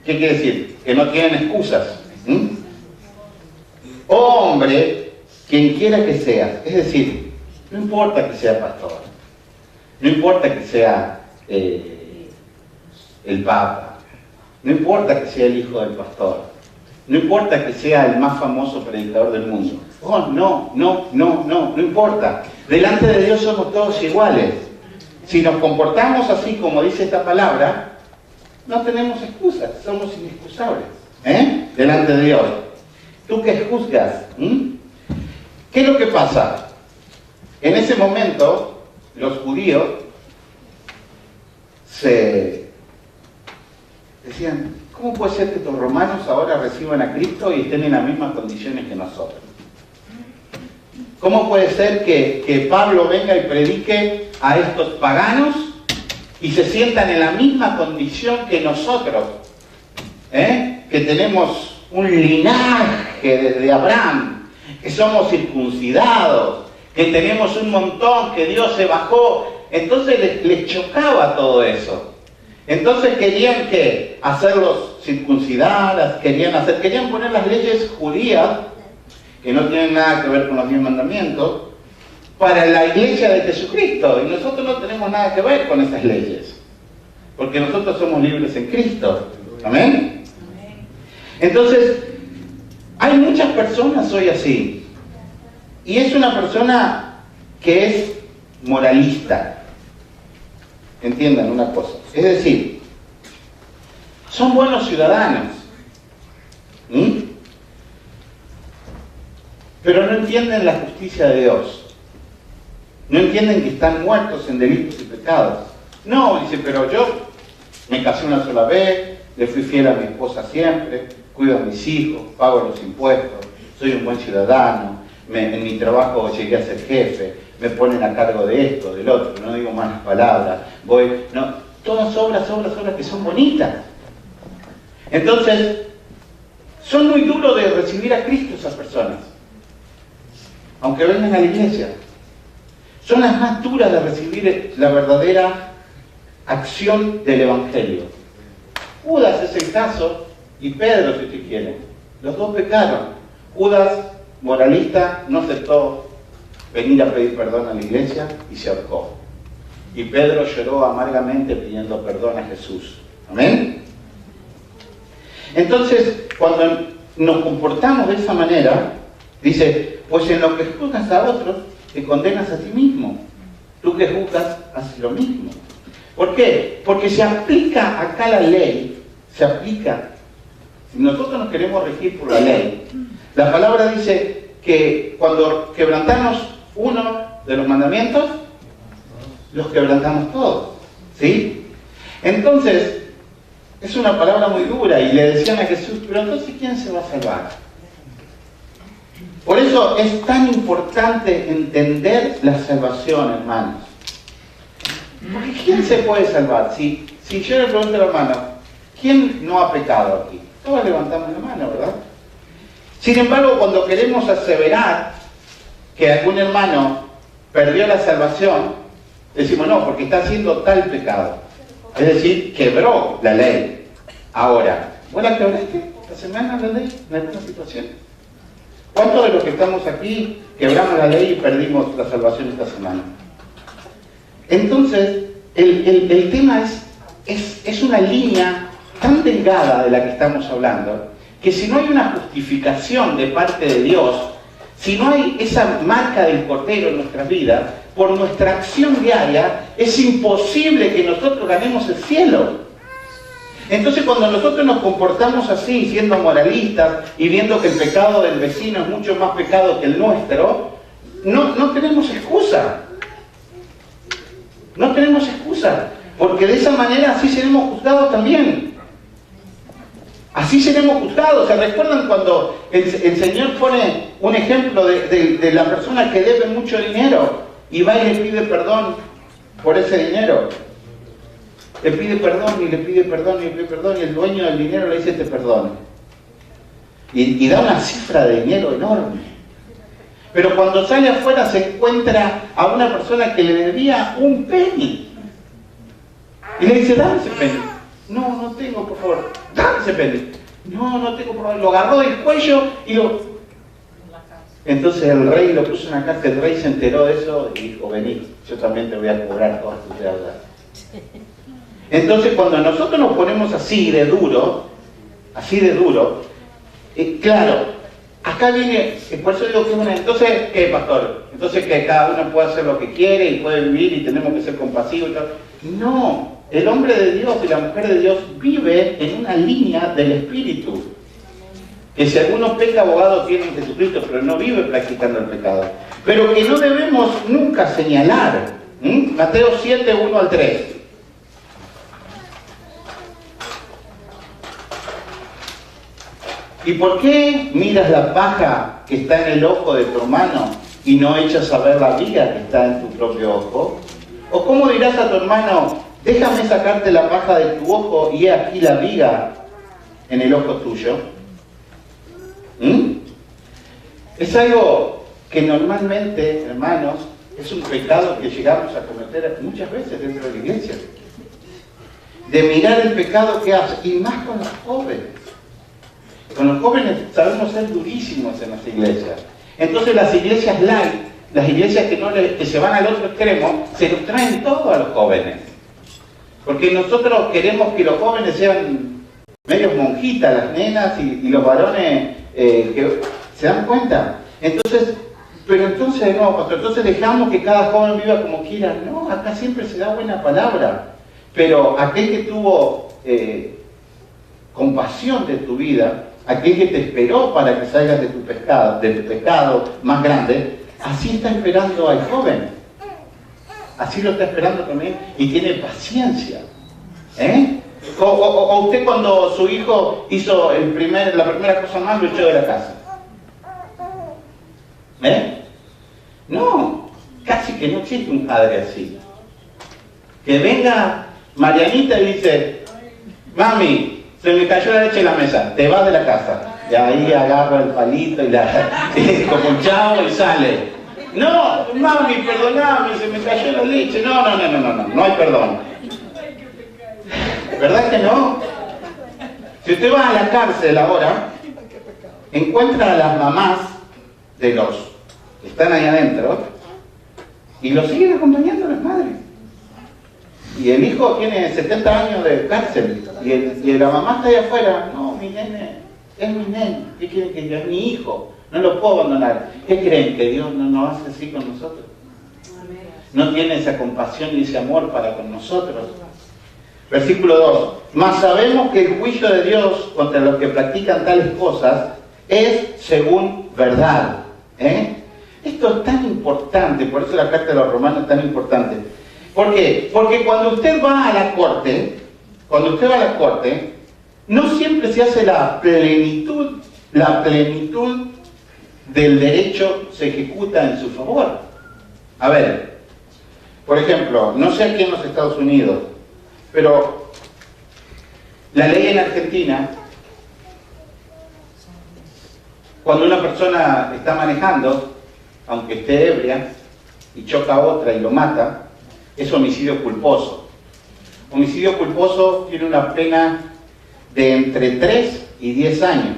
¿Qué quiere decir? Que no tienen excusas. Oh hombre, quien quiera que seas. Es decir, no importa que sea pastor, no importa que sea el papa, no importa que sea el hijo del pastor, no importa que sea el más famoso predicador del mundo. Oh, no importa. Delante de Dios somos todos iguales. Si nos comportamos así como dice esta palabra, no tenemos excusas, somos inexcusables, delante de Dios. Tú que juzgas, ¿qué es lo que pasa? En ese momento, los judíos se decían, ¿cómo puede ser que estos romanos ahora reciban a Cristo y estén en las mismas condiciones que nosotros? ¿Cómo puede ser que Pablo venga y predique a estos paganos y se sientan en la misma condición que nosotros? Que tenemos un linaje desde Abraham, que somos circuncidados, que tenemos un montón, que Dios se bajó Entonces les chocaba todo eso. Entonces querían que hacerlos circuncidar, querían poner las leyes judías, que no tienen nada que ver con los 10 mandamientos, para la iglesia de Jesucristo. Y nosotros no tenemos nada que ver con esas leyes, porque nosotros somos libres en Cristo. ¿Amén? Entonces, hay muchas personas hoy así. Y es una persona que es moralista. Entiendan una cosa. Es decir, son buenos ciudadanos. Pero no entienden la justicia de Dios. No entienden que están muertos en delitos y pecados. No, dice, pero yo me casé una sola vez, le fui fiel a mi esposa siempre, cuido a mis hijos, pago los impuestos, soy un buen ciudadano, en mi trabajo llegué a ser jefe, me ponen a cargo de esto, del otro, no digo malas palabras, todas obras que son bonitas. Entonces, son muy duros de recibir a Cristo esas personas, aunque vengan a la iglesia. Son las más duras de recibir la verdadera acción del Evangelio. Judas es el caso, y Pedro, si usted quiere. Los dos pecaron. Judas, moralista, no aceptó venir a pedir perdón a la iglesia y se ahorcó. Y Pedro lloró amargamente pidiendo perdón a Jesús. ¿Amén? Entonces, cuando nos comportamos de esa manera, dice, pues en lo que juzgas a otros, te condenas a ti mismo. Tú que juzgas, haces lo mismo. ¿Por qué? Porque se aplica acá la ley, se aplica. Si nosotros nos queremos regir por la ley, la palabra dice que cuando quebrantamos uno de los mandamientos, los quebrantamos todos. ¿Sí? Entonces, es una palabra muy dura y le decían a Jesús, pero entonces ¿quién se va a salvar? Por eso es tan importante entender la salvación, hermanos. Porque ¿quién se puede salvar? Si yo le pregunto a la hermana, ¿quién no ha pecado aquí? Todos levantamos la mano, ¿verdad? Sin embargo, cuando queremos aseverar que algún hermano perdió la salvación, decimos no, porque está haciendo tal pecado. Es decir, quebró la ley. Ahora, ¿vos la quebraste esta semana la ley en alguna situación? ¿Cuántos de los que estamos aquí quebramos la ley y perdimos la salvación esta semana? Entonces, el tema es una línea tan delgada de la que estamos hablando, que si no hay una justificación de parte de Dios, si no hay esa marca del Cordero en nuestras vidas, por nuestra acción diaria, es imposible que nosotros ganemos el cielo. Entonces, cuando nosotros nos comportamos así, siendo moralistas y viendo que el pecado del vecino es mucho más pecado que el nuestro, no tenemos excusa. No tenemos excusa, porque de esa manera así seremos juzgados también. Así seremos juzgados. ¿Se recuerdan cuando el Señor pone un ejemplo de la persona que debe mucho dinero y va y le pide perdón por ese dinero? Le pide perdón y le pide perdón y le pide perdón y el dueño del dinero le dice te perdono. Y da una cifra de dinero enorme. Pero cuando sale afuera se encuentra a una persona que le debía un penny. Y le dice, dame ese penny. No tengo, por favor. Dame ese penny. No tengo, por favor. Lo agarró del cuello y lo... Entonces el rey lo puso en la cárcel. El rey se enteró de eso y dijo, vení, yo también te voy a cobrar todas tus deudas. Entonces cuando nosotros nos ponemos así de duro, claro, acá viene, por eso digo que es una... Entonces, ¿qué, pastor? Entonces que cada uno puede hacer lo que quiere y puede vivir y tenemos que ser compasivos y tal. No, el hombre de Dios y la mujer de Dios vive en una línea del Espíritu. Que si alguno peca, abogado tiene en Jesucristo, pero no vive practicando el pecado. Pero que no debemos nunca señalar. Mateo 7, 1 al 3. ¿Y por qué miras la paja que está en el ojo de tu hermano y no echas a ver la viga que está en tu propio ojo? ¿O cómo dirás a tu hermano, déjame sacarte la paja de tu ojo y he aquí la viga en el ojo tuyo? Es algo que normalmente, hermanos, es un pecado que llegamos a cometer muchas veces dentro de la iglesia. De mirar el pecado que hace, y más con los jóvenes. Con los jóvenes sabemos ser durísimos en las iglesias. Entonces las iglesias light, las iglesias que se van al otro extremo, se nos traen todo a los jóvenes. Porque nosotros queremos que los jóvenes sean medios monjitas, las nenas y los varones que se dan cuenta. Entonces, pero entonces no, pastor, entonces dejamos que cada joven viva como quiera. No, acá siempre se da buena palabra. Pero aquel que tuvo compasión de tu vida, aquel que te esperó para que salgas de tu pecado más grande, así está esperando al joven. Así lo está esperando también y tiene paciencia. O usted cuando su hijo hizo la primera cosa mal, lo echó de la casa. No, casi que no existe un padre así. Que venga Marianita y dice, mami, se me cayó la leche en la mesa, te vas de la casa. Y ahí agarra el palito y como un chavo y sale. No, mami, perdoname, se me cayó la leche. No hay perdón. ¿Verdad que no? Si usted va a la cárcel ahora, encuentra a las mamás de los que están ahí adentro y los siguen acompañando a las madres. Y el hijo tiene 70 años de cárcel y la mamá está ahí afuera. No, mi nene, es mi nene. ¿Qué quieren que yo? Es mi hijo. No lo puedo abandonar. ¿Qué creen? ¿Que Dios no hace así con nosotros? No tiene esa compasión y ese amor para con nosotros. Versículo 2. Mas sabemos que el juicio de Dios contra los que practican tales cosas es según verdad. Esto es tan importante, por eso la carta de los Romanos es tan importante. ¿Por qué? Porque cuando usted va a la corte, no siempre se hace la plenitud del derecho se ejecuta en su favor. A ver, por ejemplo, no sé aquí en los Estados Unidos, pero la ley en Argentina, cuando una persona está manejando, aunque esté ebria, y choca a otra y lo mata, es homicidio culposo. Homicidio culposo tiene una pena de entre 3 y 10 años.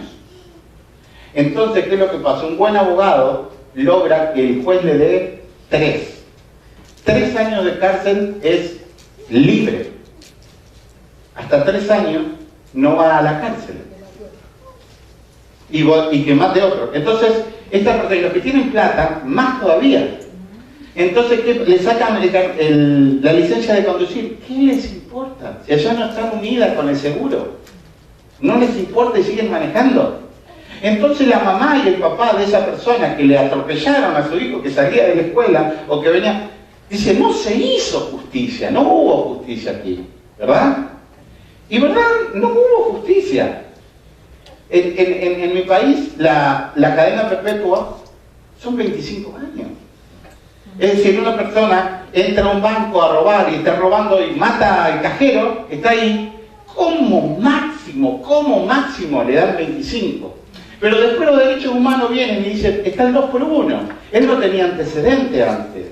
Entonces, ¿qué es lo que pasa? Un buen abogado logra que el juez le dé 3. 3 años de cárcel es libre. Hasta 3 años no va a la cárcel. Y que más de otro. Entonces, los que tienen plata, más todavía. Entonces, ¿qué? Le sacan la licencia de conducir. ¿Qué les importa? Si allá no están unidas con el seguro. No les importa y siguen manejando. Entonces la mamá y el papá de esa persona que le atropellaron a su hijo que salía de la escuela o que venía, dice, no se hizo justicia, no hubo justicia aquí, ¿verdad? Y verdad, no hubo justicia. En mi país la cadena perpetua son 25 años. Es decir, una persona entra a un banco a robar y está robando y mata al cajero que está ahí, como máximo le dan 25. Pero después los derechos humanos vienen y dicen, está el 2 por 1. Él no tenía antecedente antes.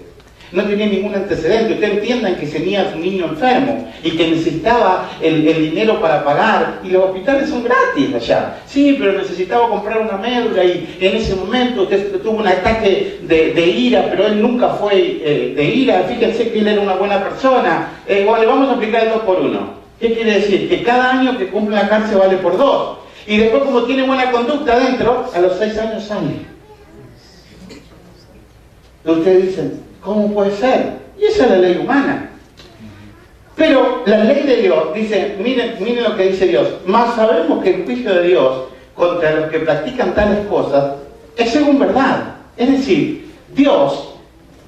No tenía ningún antecedente. Ustedes entiendan que tenía un niño enfermo y que necesitaba el dinero para pagar. Y los hospitales son gratis allá. Sí, pero necesitaba comprar una médula y en ese momento usted tuvo un ataque de ira, pero él nunca fue de ira. Fíjense que él era una buena persona. Bueno, le vamos a aplicar el 2 por 1. ¿Qué quiere decir? Que cada año que cumple la cárcel vale por 2. Y después, como tiene buena conducta adentro, a los 6 años sale. Y ustedes dicen, ¿cómo puede ser? Y esa es la ley humana. Pero la ley de Dios dice, miren lo que dice Dios. Mas sabemos que el juicio de Dios contra los que practican tales cosas es según verdad. Es decir, Dios,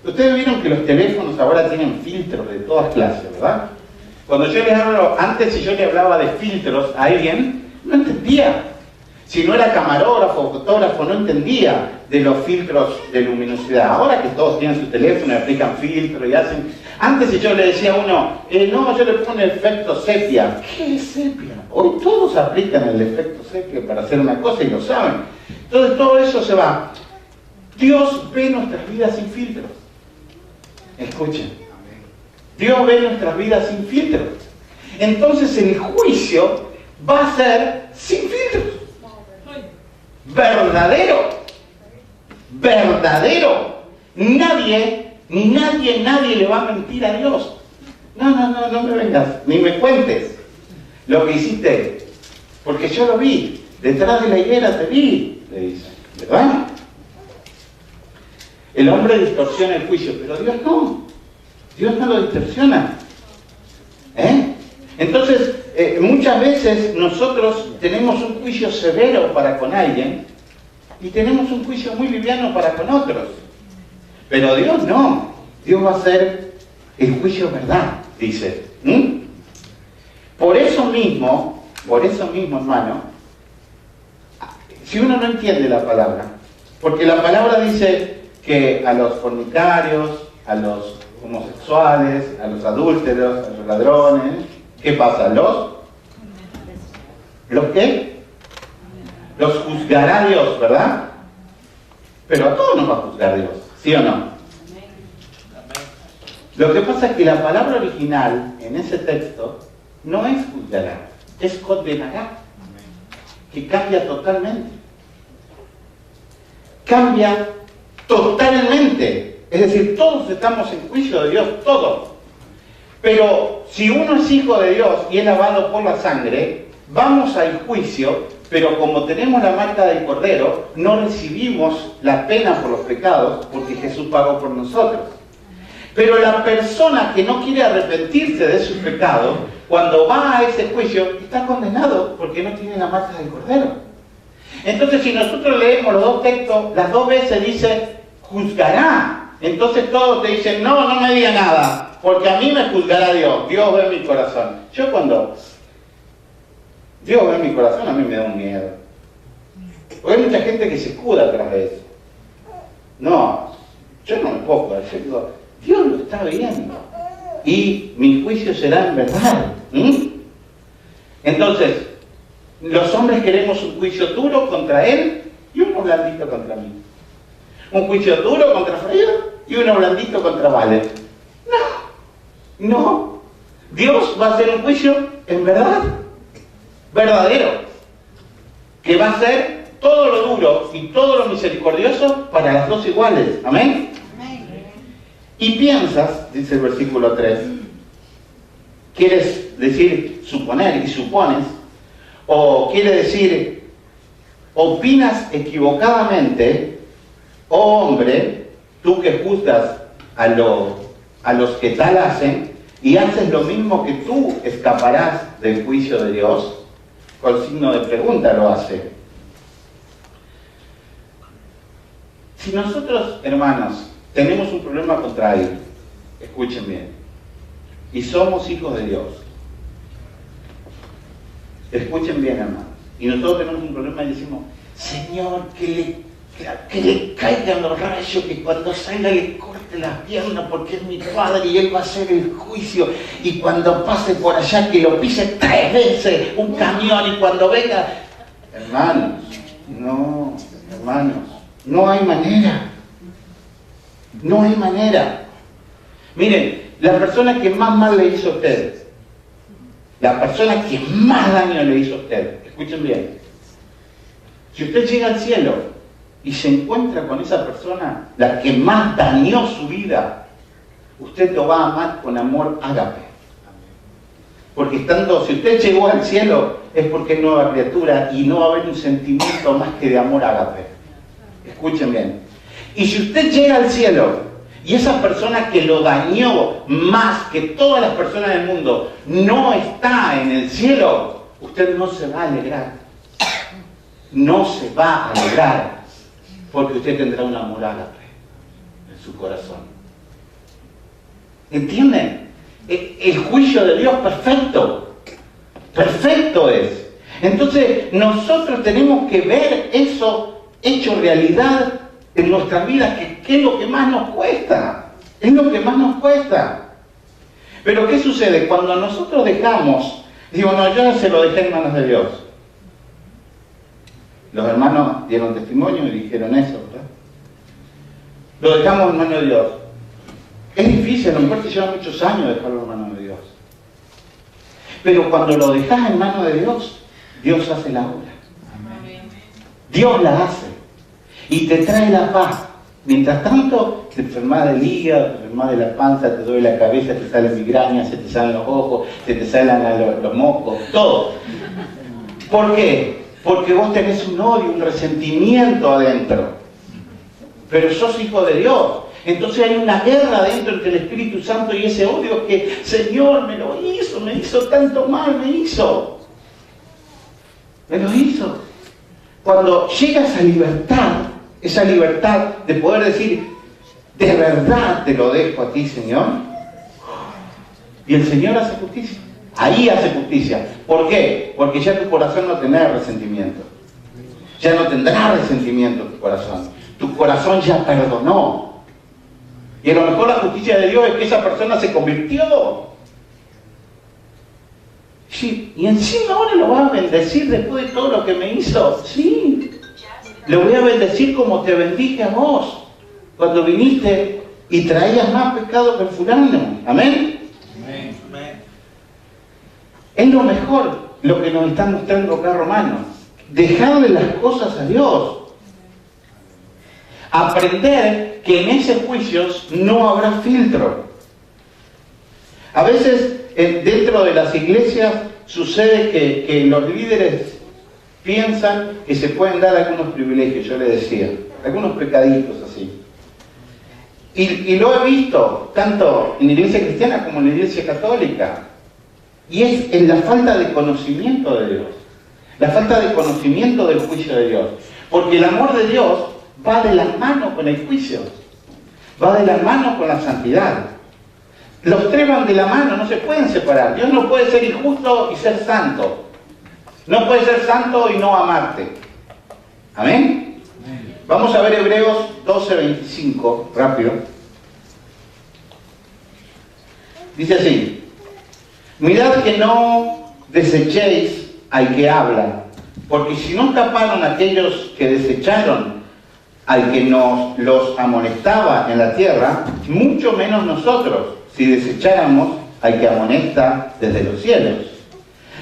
ustedes vieron que los teléfonos ahora tienen filtros de todas clases, ¿verdad? Cuando yo les hablo, antes si yo le hablaba de filtros a alguien, no entendía. Si no era camarógrafo o fotógrafo, no entendía de los filtros de luminosidad. Ahora que todos tienen su teléfono y aplican filtros y hacen... Antes si yo le decía a uno, no, yo le pongo el efecto sepia. ¿Qué es sepia? Hoy todos aplican el efecto sepia para hacer una cosa y lo saben. Entonces todo eso se va. Dios ve nuestras vidas sin filtros. Escuchen. Dios ve nuestras vidas sin filtros. Entonces el juicio va a ser sin filtros. Verdadero. Verdadero. Nadie le va a mentir a Dios. No me vengas, ni me cuentes lo que hiciste. Porque yo lo vi. Detrás de la higuera te vi, le dice. ¿Verdad? El hombre distorsiona el juicio, pero Dios no. Dios no lo distorsiona. Entonces, muchas veces nosotros tenemos un juicio severo para con alguien y tenemos un juicio muy liviano para con otros. Pero Dios no. Dios va a hacer el juicio verdad, dice. Por eso mismo, hermano, si uno no entiende la palabra, porque la palabra dice que a los fornicarios, a los homosexuales, a los adúlteros, a los ladrones, ¿qué pasa? ¿Los qué? Los juzgará Dios, ¿verdad? Pero a todos nos va a juzgar Dios, ¿sí o no? Lo que pasa es que la palabra original en ese texto no es juzgará, es condenará, que cambia totalmente. Cambia totalmente. Es decir, todos estamos en juicio de Dios, todos. Pero si uno es hijo de Dios y es lavado por la sangre, vamos al juicio, pero como tenemos la marca del Cordero, no recibimos la pena por los pecados, porque Jesús pagó por nosotros. Pero la persona que no quiere arrepentirse de sus pecados, cuando va a ese juicio, está condenado porque no tiene la marca del Cordero. Entonces, si nosotros leemos los dos textos, las dos veces dice, juzgará. Entonces todos te dicen, no me diga nada, porque a mí me juzgará Dios. Dios ve mi corazón. Yo cuando Dios ve mi corazón, a mí me da un miedo. Porque hay mucha gente que se escuda atrás de eso. No, yo no me puedo joder. Yo digo, Dios lo está viendo. Y mi juicio será en verdad. Entonces, los hombres queremos un juicio duro contra él y uno blandito contra mí. Un juicio duro contra Frida y uno blandito contra Vale. No. Dios va a hacer un juicio en verdad. Verdadero. Que va a ser todo lo duro y todo lo misericordioso para las dos iguales. Amén. Y piensas, dice el versículo 3, quieres decir suponer y supones, o quiere decir, opinas equivocadamente, oh hombre, tú que juzgas a los que tal hacen, y haces lo mismo que tú, escaparás del juicio de Dios. Con signo de pregunta lo hace. Si nosotros, hermanos, tenemos un problema contra alguien, escuchen bien, y somos hijos de Dios, escuchen bien, hermanos, y nosotros tenemos un problema y decimos, Señor, que le caigan los rayos, que cuando salga le corte las piernas porque es mi padre y él va a hacer el juicio, y cuando pase por allá que lo pise 3 veces un camión, y cuando venga... Hermanos, no hay manera. No hay manera. Miren, la persona que más mal le hizo a usted, la persona que más daño le hizo a usted, escuchen bien, si usted llega al cielo y se encuentra con esa persona, la que más dañó su vida, usted lo va a amar con amor ágape. Porque si usted llegó al cielo, es porque es nueva criatura y no va a haber un sentimiento más que de amor ágape. Escuchen bien. Y si usted llega al cielo y esa persona que lo dañó más que todas las personas del mundo no está en el cielo, usted no se va a alegrar. No se va a alegrar, porque usted tendrá un amor ágape en su corazón. ¿Entienden? El juicio de Dios perfecto. Perfecto es. Entonces nosotros tenemos que ver eso hecho realidad en nuestras vidas, que es lo que más nos cuesta. Es lo que más nos cuesta. Pero ¿qué sucede? Cuando nosotros dejamos, digo, no, yo no se lo dejé en manos de Dios. Los hermanos dieron testimonio y dijeron eso, ¿verdad? Lo dejamos en manos de Dios. Es difícil, a lo mejor te lleva muchos años dejarlo en manos de Dios. Pero cuando lo dejas en manos de Dios, Dios hace la obra. Dios la hace. Y te trae la paz. Mientras tanto, te enfermas del hígado, te enfermas de la panza, te duele la cabeza, te salen migrañas, se te salen los ojos, se te salen los mocos, todo. ¿Por qué? Porque vos tenés un odio, un resentimiento adentro. Pero sos hijo de Dios. Entonces hay una guerra adentro entre el Espíritu Santo y ese odio que, Señor, me lo hizo, me hizo tanto mal, me hizo. Me lo hizo. Cuando llega esa libertad de poder decir, de verdad te lo dejo a ti, Señor, y el Señor hace justicia. Ahí hace justicia. ¿Por qué? Porque ya tu corazón no tendrá resentimiento. Ya no tendrá resentimiento tu corazón. Tu corazón ya perdonó. Y a lo mejor la justicia de Dios es que esa persona se convirtió. Sí, y encima ahora lo va a bendecir después de todo lo que me hizo. Sí, lo voy a bendecir como te bendije a vos cuando viniste y traías más pecado que el fulano. Amén. Amén. Es lo mejor lo que nos está mostrando acá Romanos. Dejarle las cosas a Dios. Aprender que en ese juicio no habrá filtro. A veces dentro de las iglesias sucede que los líderes piensan que se pueden dar algunos privilegios, yo le decía, algunos pecaditos así. Y lo he visto tanto en la iglesia cristiana como en la iglesia católica. Y es en la falta de conocimiento de Dios. La falta de conocimiento del juicio de Dios. Porque el amor de Dios va de la mano con el juicio. Va de la mano con la santidad. Los tres van de la mano, no se pueden separar. Dios no puede ser injusto y ser santo. No puede ser santo y no amarte. ¿Amén? Vamos a ver Hebreos 12:25, rápido. Dice así: mirad que no desechéis al que habla, porque si no escaparon aquellos que desecharon al que nos los amonestaba en la tierra, mucho menos nosotros, si desecháramos al que amonesta desde los cielos.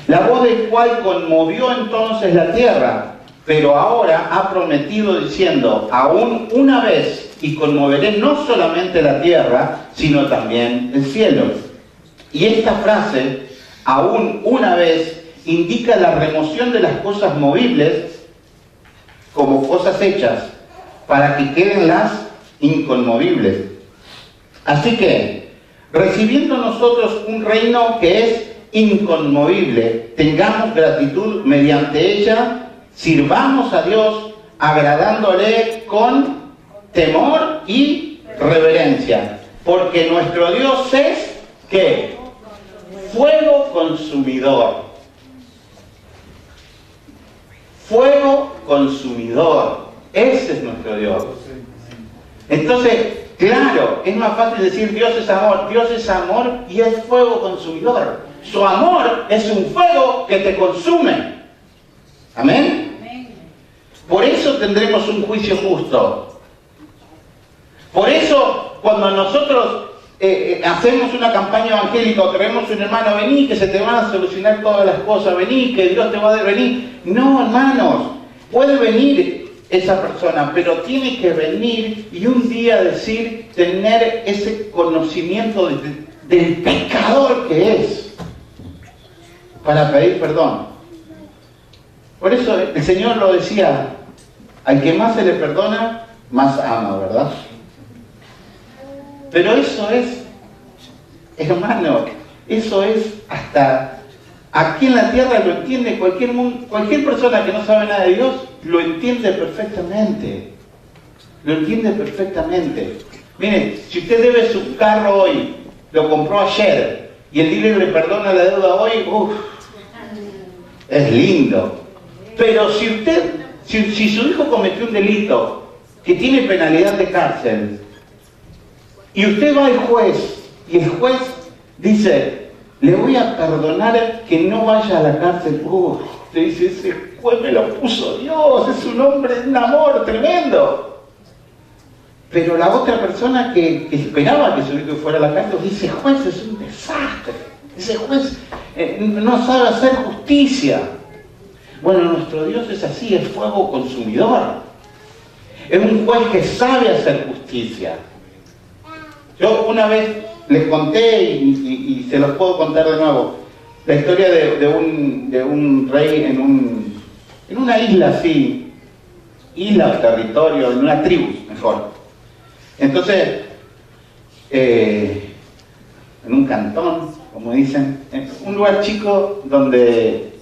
La voz del cual conmovió entonces la tierra, pero ahora ha prometido diciendo, aún una vez, y conmoveré no solamente la tierra, sino también el cielo. Y esta frase, aún una vez, indica la remoción de las cosas movibles como cosas hechas, para que queden las inconmovibles. Así que, recibiendo nosotros un reino que es inconmovible, tengamos gratitud mediante ella, sirvamos a Dios agradándole con temor y reverencia, porque nuestro Dios es ¿qué? Fuego consumidor. Fuego consumidor. Ese es nuestro Dios. Entonces, claro, es más fácil decir Dios es amor. Dios es amor y es fuego consumidor. Su amor es un fuego que te consume. ¿Amén? Por eso tendremos un juicio justo. Por eso, cuando nosotros hacemos una campaña evangélica o traemos un hermano, vení que se te van a solucionar todas las cosas, vení que Dios te va a venir. No, hermanos, puede venir esa persona, pero tiene que venir y un día tener ese conocimiento del pecador que es, para pedir perdón. Por eso el Señor lo decía, al que más se le perdona, más ama, ¿verdad? Pero eso es, hermano, eso es hasta aquí en la tierra lo entiende cualquier persona que no sabe nada de Dios, lo entiende perfectamente. Lo entiende perfectamente. Miren, si usted debe su carro hoy, lo compró ayer, y el dealer le perdona la deuda hoy, es lindo. Pero si su hijo cometió un delito que tiene penalidad de cárcel, y usted va al juez, y el juez dice, le voy a perdonar que no vaya a la cárcel. Usted dice, ese juez me lo puso Dios, es un hombre, un amor tremendo. Pero la otra persona que esperaba que su hijo fuera a la cárcel dice, juez, es un desastre. Ese juez no sabe hacer justicia. Bueno, nuestro Dios es así, es fuego consumidor. Es un juez que sabe hacer justicia. Yo una vez les conté y se los puedo contar de nuevo, la historia de un rey en una isla así, isla o territorio, en una tribu, mejor. Entonces, en un cantón, como dicen, en un lugar chico donde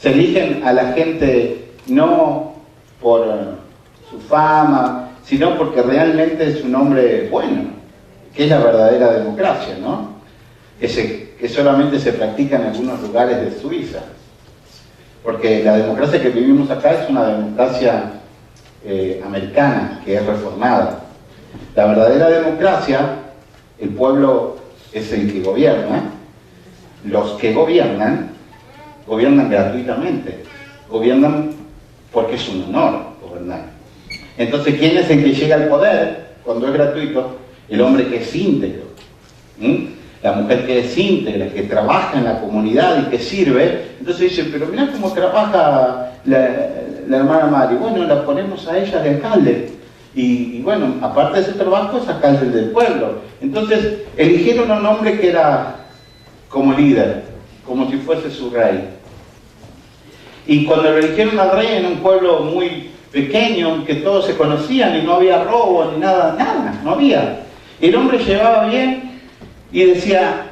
se eligen a la gente no por su fama, sino porque realmente es un hombre bueno, que es la verdadera democracia, ¿no? Que solamente se practica en algunos lugares de Suiza. Porque la democracia que vivimos acá es una democracia americana, que es reformada. La verdadera democracia, el pueblo es el que gobierna. Los que gobiernan gratuitamente. Gobiernan porque es un honor gobernar. Entonces, ¿quién es el que llega al poder cuando es gratuito? El hombre que es íntegro. La mujer que es íntegra, que trabaja en la comunidad y que sirve. Entonces dice, pero mirá cómo trabaja la hermana Mari. Bueno, la ponemos a ella de alcalde. Y bueno, aparte de ese trabajo, es alcalde del pueblo. Entonces, eligieron a un hombre que era como líder, como si fuese su rey. Y cuando lo eligieron al rey en un pueblo muy pequeño, que todos se conocían y no había robo ni nada, no había. El hombre llevaba bien y decía,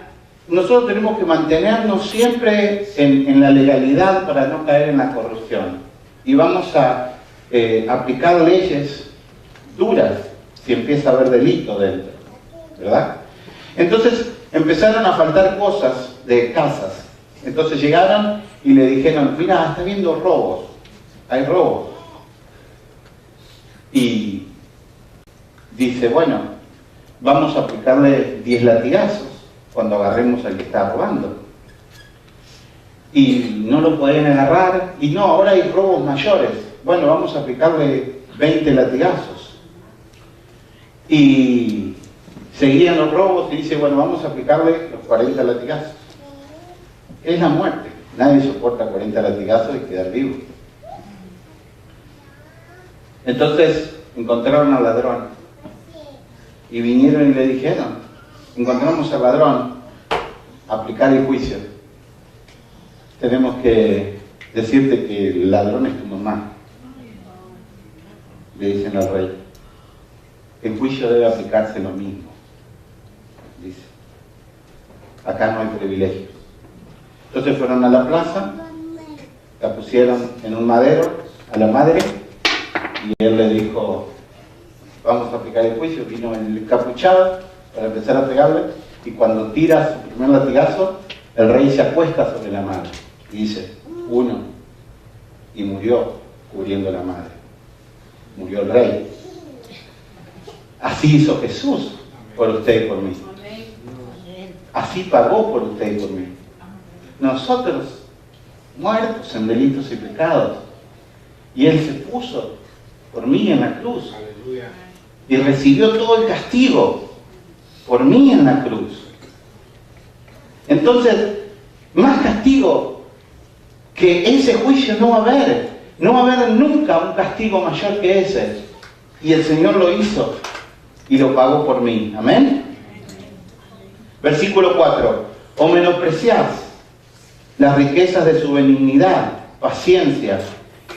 nosotros tenemos que mantenernos siempre en la legalidad para no caer en la corrupción. Y vamos a aplicar leyes duras si empieza a haber delito dentro, ¿verdad? Entonces empezaron a faltar cosas de casas. Entonces llegaron y le dijeron, mira, está habiendo robos, hay robos. Y dice, bueno, vamos a aplicarle 10 latigazos cuando agarremos al que está robando. Y no lo pueden agarrar, y no, ahora hay robos mayores. Bueno, vamos a aplicarle 20 latigazos. Y seguían los robos y dice, bueno, vamos a aplicarle los 40 latigazos. Es la muerte. Nadie soporta 40 latigazos y quedar vivo. Entonces encontraron al ladrón y vinieron y le dijeron, encontramos al ladrón, aplicar el juicio. Tenemos que decirte que el ladrón es tu mamá, le dicen al rey. El juicio debe aplicarse lo mismo, dice. Acá no hay privilegios. Entonces fueron a la plaza, la pusieron en un madero a la madre y él le dijo, vamos a aplicar el juicio. Vino el encapuchado para empezar a pegarle y cuando tira su primer latigazo, el rey se acuesta sobre la madre y dice, 1, y murió cubriendo la madre. Murió el rey. Así hizo Jesús por usted y por mí. Así pagó por usted y por mí. Nosotros, muertos en delitos y pecados, y Él se puso por mí en la cruz y recibió todo el castigo por mí en la cruz. Entonces, más castigo que ese juicio no va a haber. No va a haber nunca un castigo mayor que ese. Y el Señor lo hizo y lo pagó por mí. Amén. Versículo 4. O menospreciás las riquezas de su benignidad, paciencia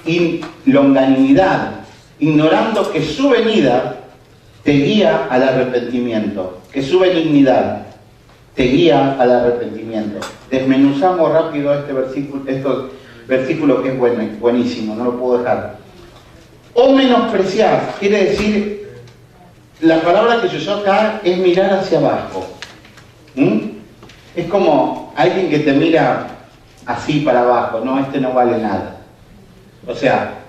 y longanimidad, ignorando que su venida te guía al arrepentimiento. Que su benignidad te guía al arrepentimiento. Desmenuzamos rápido este versículo que es buenísimo, no lo puedo dejar. O menospreciar, quiere decir, la palabra que se usó acá es mirar hacia abajo. Es como alguien que te mira así para abajo, no, este no vale nada. O sea,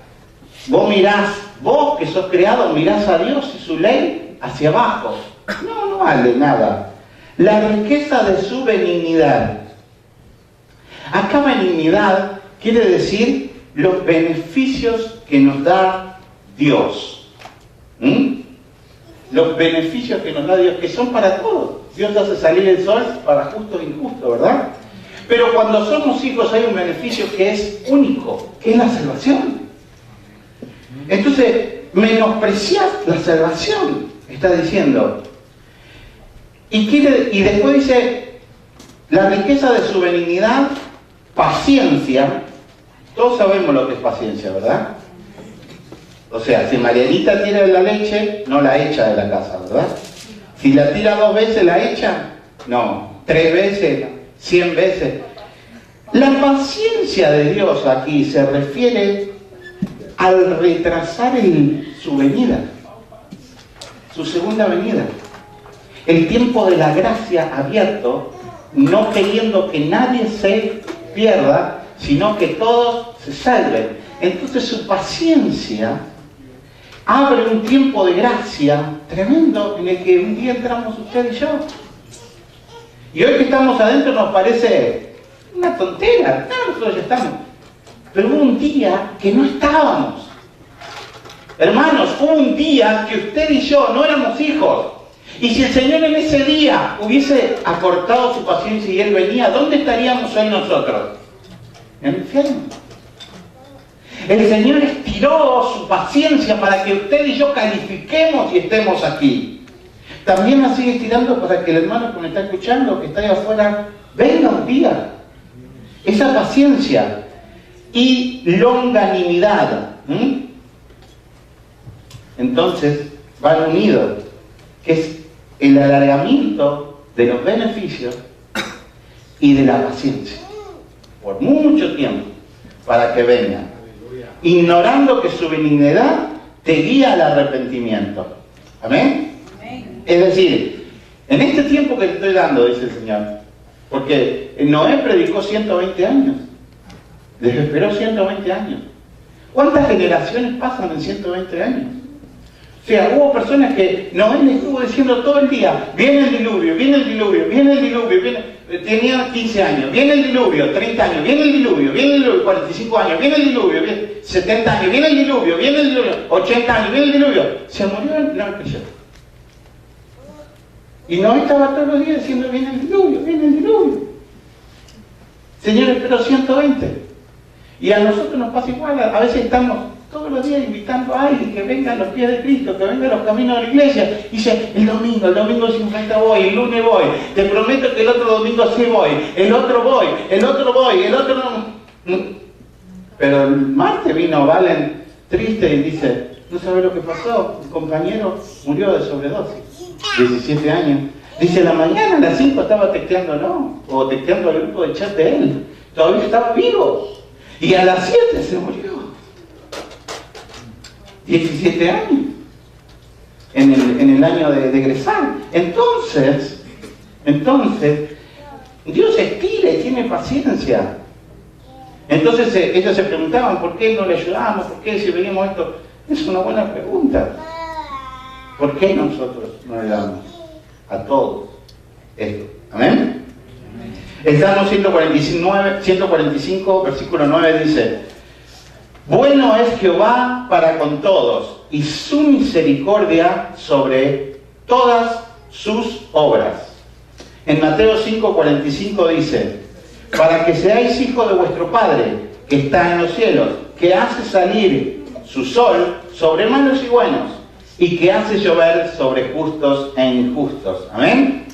vos mirás, vos que sos creado, mirás a Dios y su ley hacia abajo. No vale nada. La riqueza de su benignidad. Acá benignidad quiere decir los beneficios que nos da Dios. los beneficios que nos da Dios, que son para todos. Dios hace salir el sol para justos e injustos, ¿verdad? Pero cuando somos hijos hay un beneficio que es único, que es la salvación. Entonces, menospreciar la salvación, está diciendo. Y después dice, la riqueza de su benignidad, paciencia. Todos sabemos lo que es paciencia, ¿verdad? O sea, si Marianita tira la leche, no la echa de la casa, ¿verdad? Si la tira 2 veces, ¿la echa? No. 3 veces, 100 veces. La paciencia de Dios aquí se refiere al retrasar su venida, su segunda venida. El tiempo de la gracia abierto, no queriendo que nadie se pierda, sino que todos se salven. Entonces su paciencia abre un tiempo de gracia tremendo en el que un día entramos usted y yo. Y hoy que estamos adentro nos parece una tontera. Claro, nosotros ya estamos. Pero hubo un día que no estábamos. Hermanos, hubo un día que usted y yo no éramos hijos. Y si el Señor en ese día hubiese acortado su paciencia y Él venía, ¿dónde estaríamos hoy nosotros? En el infierno. El Señor estiró su paciencia para que usted y yo califiquemos y estemos aquí. También la sigue estirando para que el hermano que me está escuchando, que está ahí afuera, venga un día. Esa paciencia y longanimidad. Entonces, van unidos, que es el alargamiento de los beneficios y de la paciencia. Por mucho tiempo, para que venga. Ignorando que su benignidad te guía al arrepentimiento. ¿Amén? Amén. Es decir, en este tiempo que te estoy dando, dice el Señor, porque Noé predicó 120 años, les esperó 120 años. ¿Cuántas generaciones pasan en 120 años? O sea, hubo personas que Noé les estuvo diciendo todo el día, viene el diluvio, viene el diluvio, viene el diluvio, tenía 15 años, viene el diluvio, 30 años, viene el diluvio, 45 años, viene el diluvio, 70 años, viene el diluvio, 80 años, viene el diluvio. Se murió, no creyó. Y Noé estaba todos los días diciendo, viene el diluvio, viene el diluvio. Señor, esperó 120. Y a nosotros nos pasa igual, a veces estamos todos los días invitando a alguien que venga a los pies de Cristo, que venga a los caminos de la iglesia. Y dice, el domingo sin falta voy, el lunes voy, te prometo que el otro domingo sí voy, el otro voy, el otro voy, el otro no. Pero el martes vino Valen triste y dice, ¿no sabes lo que pasó? Un compañero murió de sobredosis, 17 años. Dice, la mañana a las 5 estaba texteando, ¿no? O texteando al grupo de chat de él. Todavía estaba vivo. Y a las 7 se murió. 17 años. En el año de egresar. Entonces, Dios estira y tiene paciencia. Entonces ellos se preguntaban, ¿por qué no le ayudamos? ¿Por qué si veíamos esto? Es una buena pregunta. ¿Por qué nosotros no le damos a todos esto? ¿Amén? El Salmo 145, versículo 9 dice, bueno es Jehová para con todos, y su misericordia sobre todas sus obras. En Mateo 5:45 dice, para que seáis hijos de vuestro Padre, que está en los cielos, que hace salir su sol sobre malos y buenos, y que hace llover sobre justos e injustos. ¿Amén?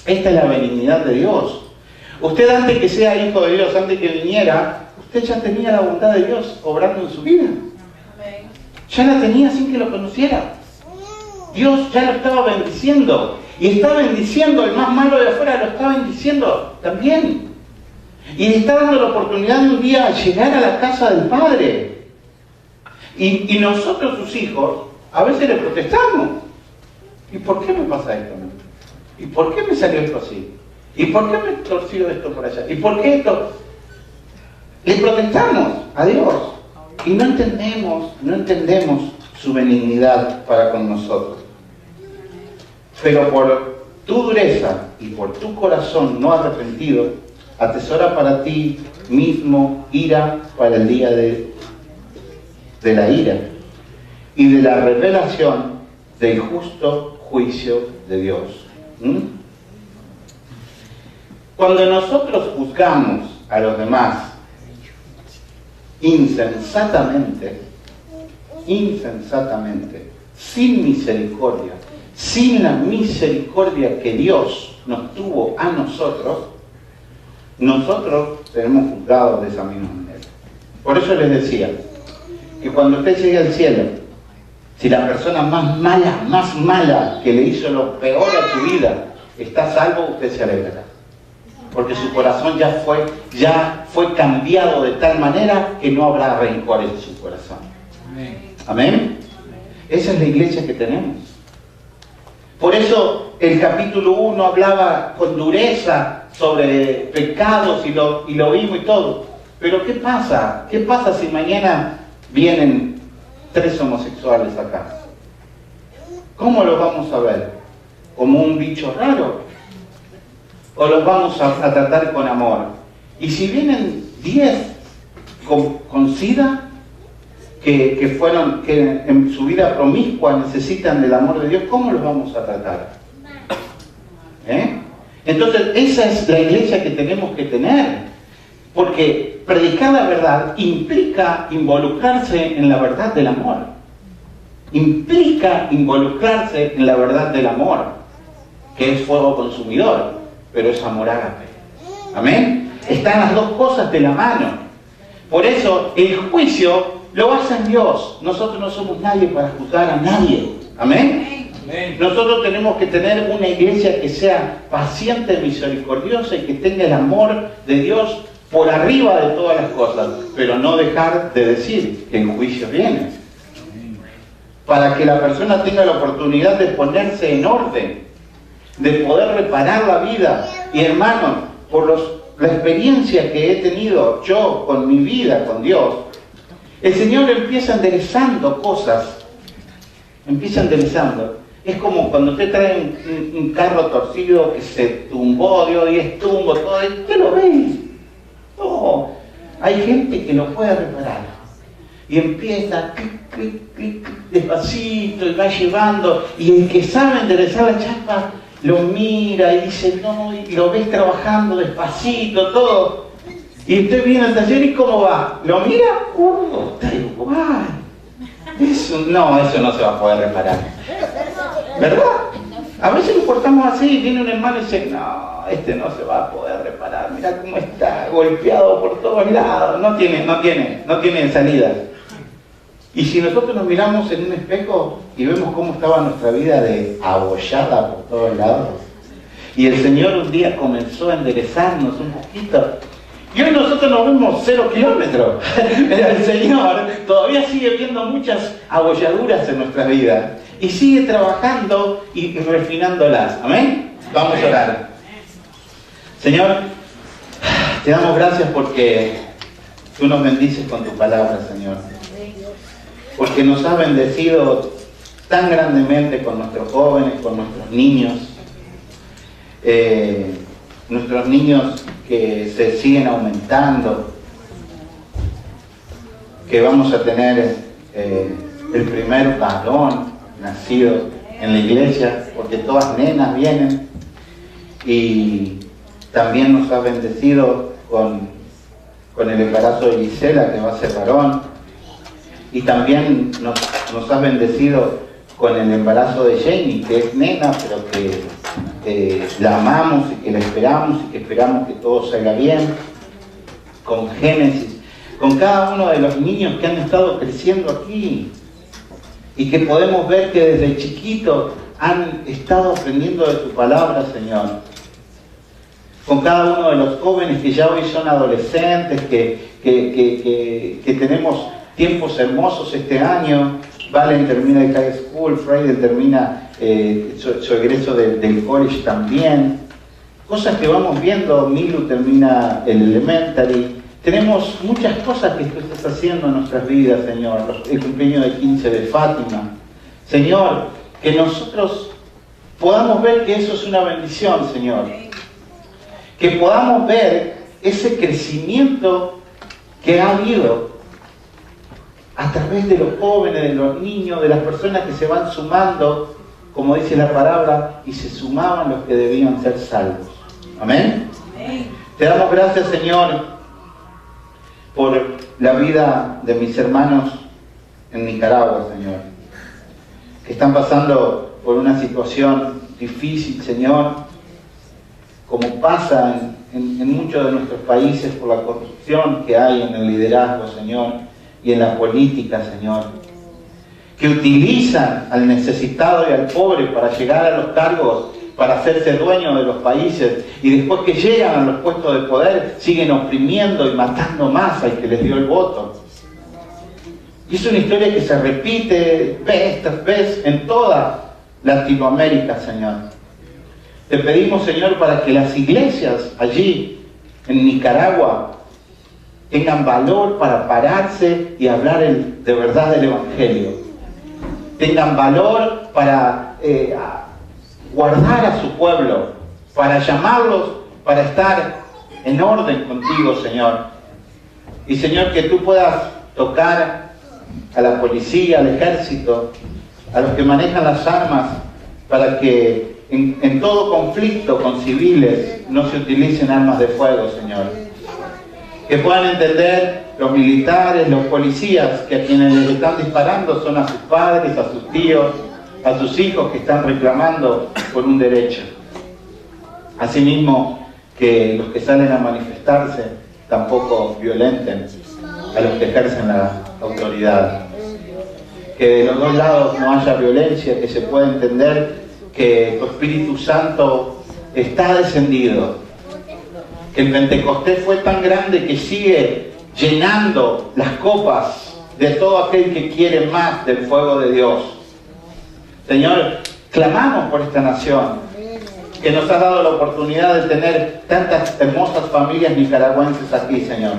Esta es la benignidad de Dios. Usted antes que sea hijo de Dios, antes que viniera, usted ya tenía la bondad de Dios obrando en su vida. Ya la tenía sin que lo conociera. Dios ya lo estaba bendiciendo. Y está bendiciendo, el más malo de afuera lo está bendiciendo también. Y le está dando la oportunidad de un día llegar a la casa del Padre. Y nosotros, sus hijos, a veces le protestamos. ¿Y por qué me pasa esto? ¿Y por qué me salió esto así? ¿Y por qué me torció esto por allá? ¿Y por qué esto? Le protestamos a Dios. Y no entendemos su benignidad para con nosotros. Pero por tu dureza y por tu corazón no arrepentido, atesora para ti mismo ira para el día de la ira y de la revelación del justo juicio de Dios. Cuando nosotros juzgamos a los demás insensatamente, sin misericordia, sin la misericordia que Dios nos tuvo a nosotros, nosotros seremos juzgados de esa misma manera. Por eso les decía que cuando usted llegue al cielo, si la persona más mala que le hizo lo peor a su vida está salvo, usted se alegrará. Porque su corazón ya fue cambiado de tal manera que no habrá rencores en su corazón. Amén. Esa es la iglesia que tenemos. Por eso el capítulo 1 hablaba con dureza sobre pecados y lo vimos y todo. Pero ¿qué pasa? ¿Qué pasa si mañana vienen 3 homosexuales acá? ¿Cómo los vamos a ver? ¿Como un bicho raro? ¿O los vamos a tratar con amor? Y si vienen 10 con SIDA, que en su vida promiscua necesitan del amor de Dios, ¿cómo los vamos a tratar? Entonces, esa es la iglesia que tenemos que tener. Porque predicar la verdad implica involucrarse en la verdad del amor. Implica involucrarse en la verdad del amor, que es fuego consumidor, pero es amor ágape. Amén. Están las dos cosas de la mano. Por eso el juicio lo hace Dios. Nosotros no somos nadie para juzgar a nadie. Amén. Nosotros tenemos que tener una iglesia que sea paciente, misericordiosa y que tenga el amor de Dios por arriba de todas las cosas, pero no dejar de decir que el juicio viene. Para que la persona tenga la oportunidad de ponerse en orden, de poder reparar la vida. Y hermanos, por la experiencia que he tenido yo con mi vida con Dios, el Señor empieza enderezando cosas. Empieza enderezando. Es como cuando usted trae un carro torcido que se tumbó, dio 10 tumbos, todo, y usted lo ve. Oh, hay gente que lo puede reparar. Y empieza despacito y va llevando. Y el que sabe enderezar la chapa lo mira y dice no, y lo ves trabajando despacito, todo. Y usted viene al taller y ¿cómo va? ¿Lo mira? Está igual. Eso no se va a poder reparar. ¿Verdad? A veces nos portamos así, viene un hermano y dice, no, este no se va a poder reparar, mira cómo está golpeado por todos lados, no tiene salida. Y si nosotros nos miramos en un espejo y vemos cómo estaba nuestra vida de abollada por todos lados, y el Señor un día comenzó a enderezarnos un poquito, y hoy nosotros nos vemos 0 kilómetros, el Señor todavía sigue viendo muchas abolladuras en nuestras vidas, y sigue trabajando y refinándolas. Amén. Vamos a orar. Señor, te damos gracias porque tú nos bendices con tu palabra, Señor. Porque nos has bendecido tan grandemente con nuestros jóvenes, con nuestros niños. Nuestros niños que se siguen aumentando. Que vamos a tener el primer varón nacido en la iglesia, porque todas nenas vienen. Y también nos has bendecido con el embarazo de Gisela, que va a ser varón. Y también nos has bendecido con el embarazo de Jenny, que es nena, pero que la amamos y que la esperamos y que esperamos que todo salga bien. Con Génesis, con cada uno de los niños que han estado creciendo aquí y que podemos ver que desde chiquitos han estado aprendiendo de tu palabra, Señor. Con cada uno de los jóvenes que ya hoy son adolescentes, que tenemos tiempos hermosos este año. Valen termina el high school, Friday termina su egreso del college también. Cosas que vamos viendo, Milu termina el elementary. Tenemos muchas cosas que tú estás haciendo en nuestras vidas, Señor. El cumpleaños de 15 de Fátima. Señor, que nosotros podamos ver que eso es una bendición, Señor. Que podamos ver ese crecimiento que ha habido a través de los jóvenes, de los niños, de las personas que se van sumando, como dice la palabra, y se sumaban los que debían ser salvos. Amén. Te damos gracias, Señor, por la vida de mis hermanos en Nicaragua, Señor, que están pasando por una situación difícil, Señor, como pasa en muchos de nuestros países por la corrupción que hay en el liderazgo, Señor, y en la política, Señor, que utilizan al necesitado y al pobre para llegar a los cargos, para hacerse dueños de los países, y después que llegan a los puestos de poder siguen oprimiendo y matando más al que les dio el voto. Y es una historia que se repite vez tras vez en toda Latinoamérica, Señor. Te pedimos, Señor, para que las iglesias allí en Nicaragua tengan valor para pararse y hablar de verdad del Evangelio. Tengan valor para guardar a su pueblo, para llamarlos, para estar en orden contigo, Señor. Y, Señor, que tú puedas tocar a la policía, al ejército, a los que manejan las armas, para que en todo conflicto con civiles no se utilicen armas de fuego, Señor. Que puedan entender los militares, los policías, que a quienes les están disparando son a sus padres, a sus tíos, a sus hijos que están reclamando por un derecho. Asimismo, que los que salen a manifestarse tampoco violenten a los que ejercen la autoridad. Que de los dos lados no haya violencia, que se pueda entender que tu Espíritu Santo está descendido, que el Pentecostés fue tan grande que sigue llenando las copas de todo aquel que quiere más del fuego de Dios. Señor, clamamos por esta nación, que nos has dado la oportunidad de tener tantas hermosas familias nicaragüenses aquí, Señor.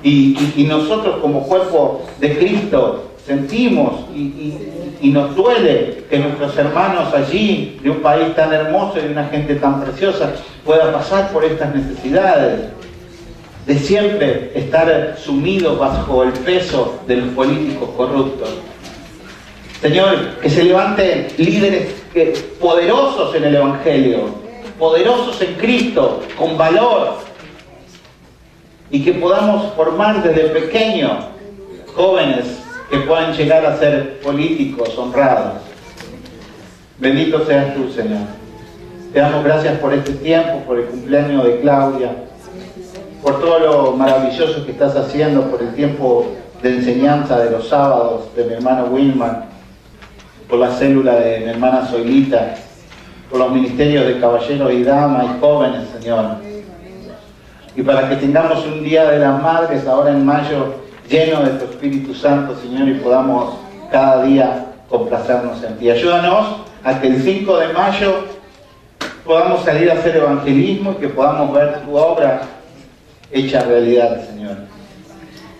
Y nosotros como cuerpo de Cristo sentimos y nos duele que nuestros hermanos allí, de un país tan hermoso y de una gente tan preciosa, puedan pasar por estas necesidades, de siempre estar sumidos bajo el peso de los políticos corruptos. Señor, que se levanten líderes poderosos en el Evangelio, poderosos en Cristo, con valor, y que podamos formar desde pequeños jóvenes que puedan llegar a ser políticos honrados. Bendito seas tú, Señor. Te damos gracias por este tiempo, por el cumpleaños de Claudia, por todo lo maravilloso que estás haciendo, por el tiempo de enseñanza de los sábados de mi hermano Wilman, por la célula de mi hermana Zoilita, por los ministerios de caballeros y damas y jóvenes, Señor. Y para que tengamos un Día de las Madres ahora en mayo lleno de tu Espíritu Santo, Señor, y podamos cada día complacernos en ti. Ayúdanos a que el 5 de mayo podamos salir a hacer evangelismo y que podamos ver tu obra hecha realidad, Señor.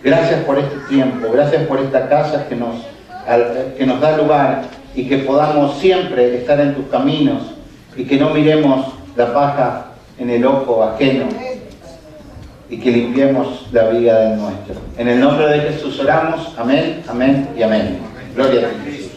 Gracias por este tiempo, gracias por esta casa que nos da lugar, y que podamos siempre estar en tus caminos y que no miremos la paja en el ojo ajeno, y que limpiemos la viga del nuestro. En el nombre de Jesús oramos. Amén, amén y amén. Gloria a ti, Jesús.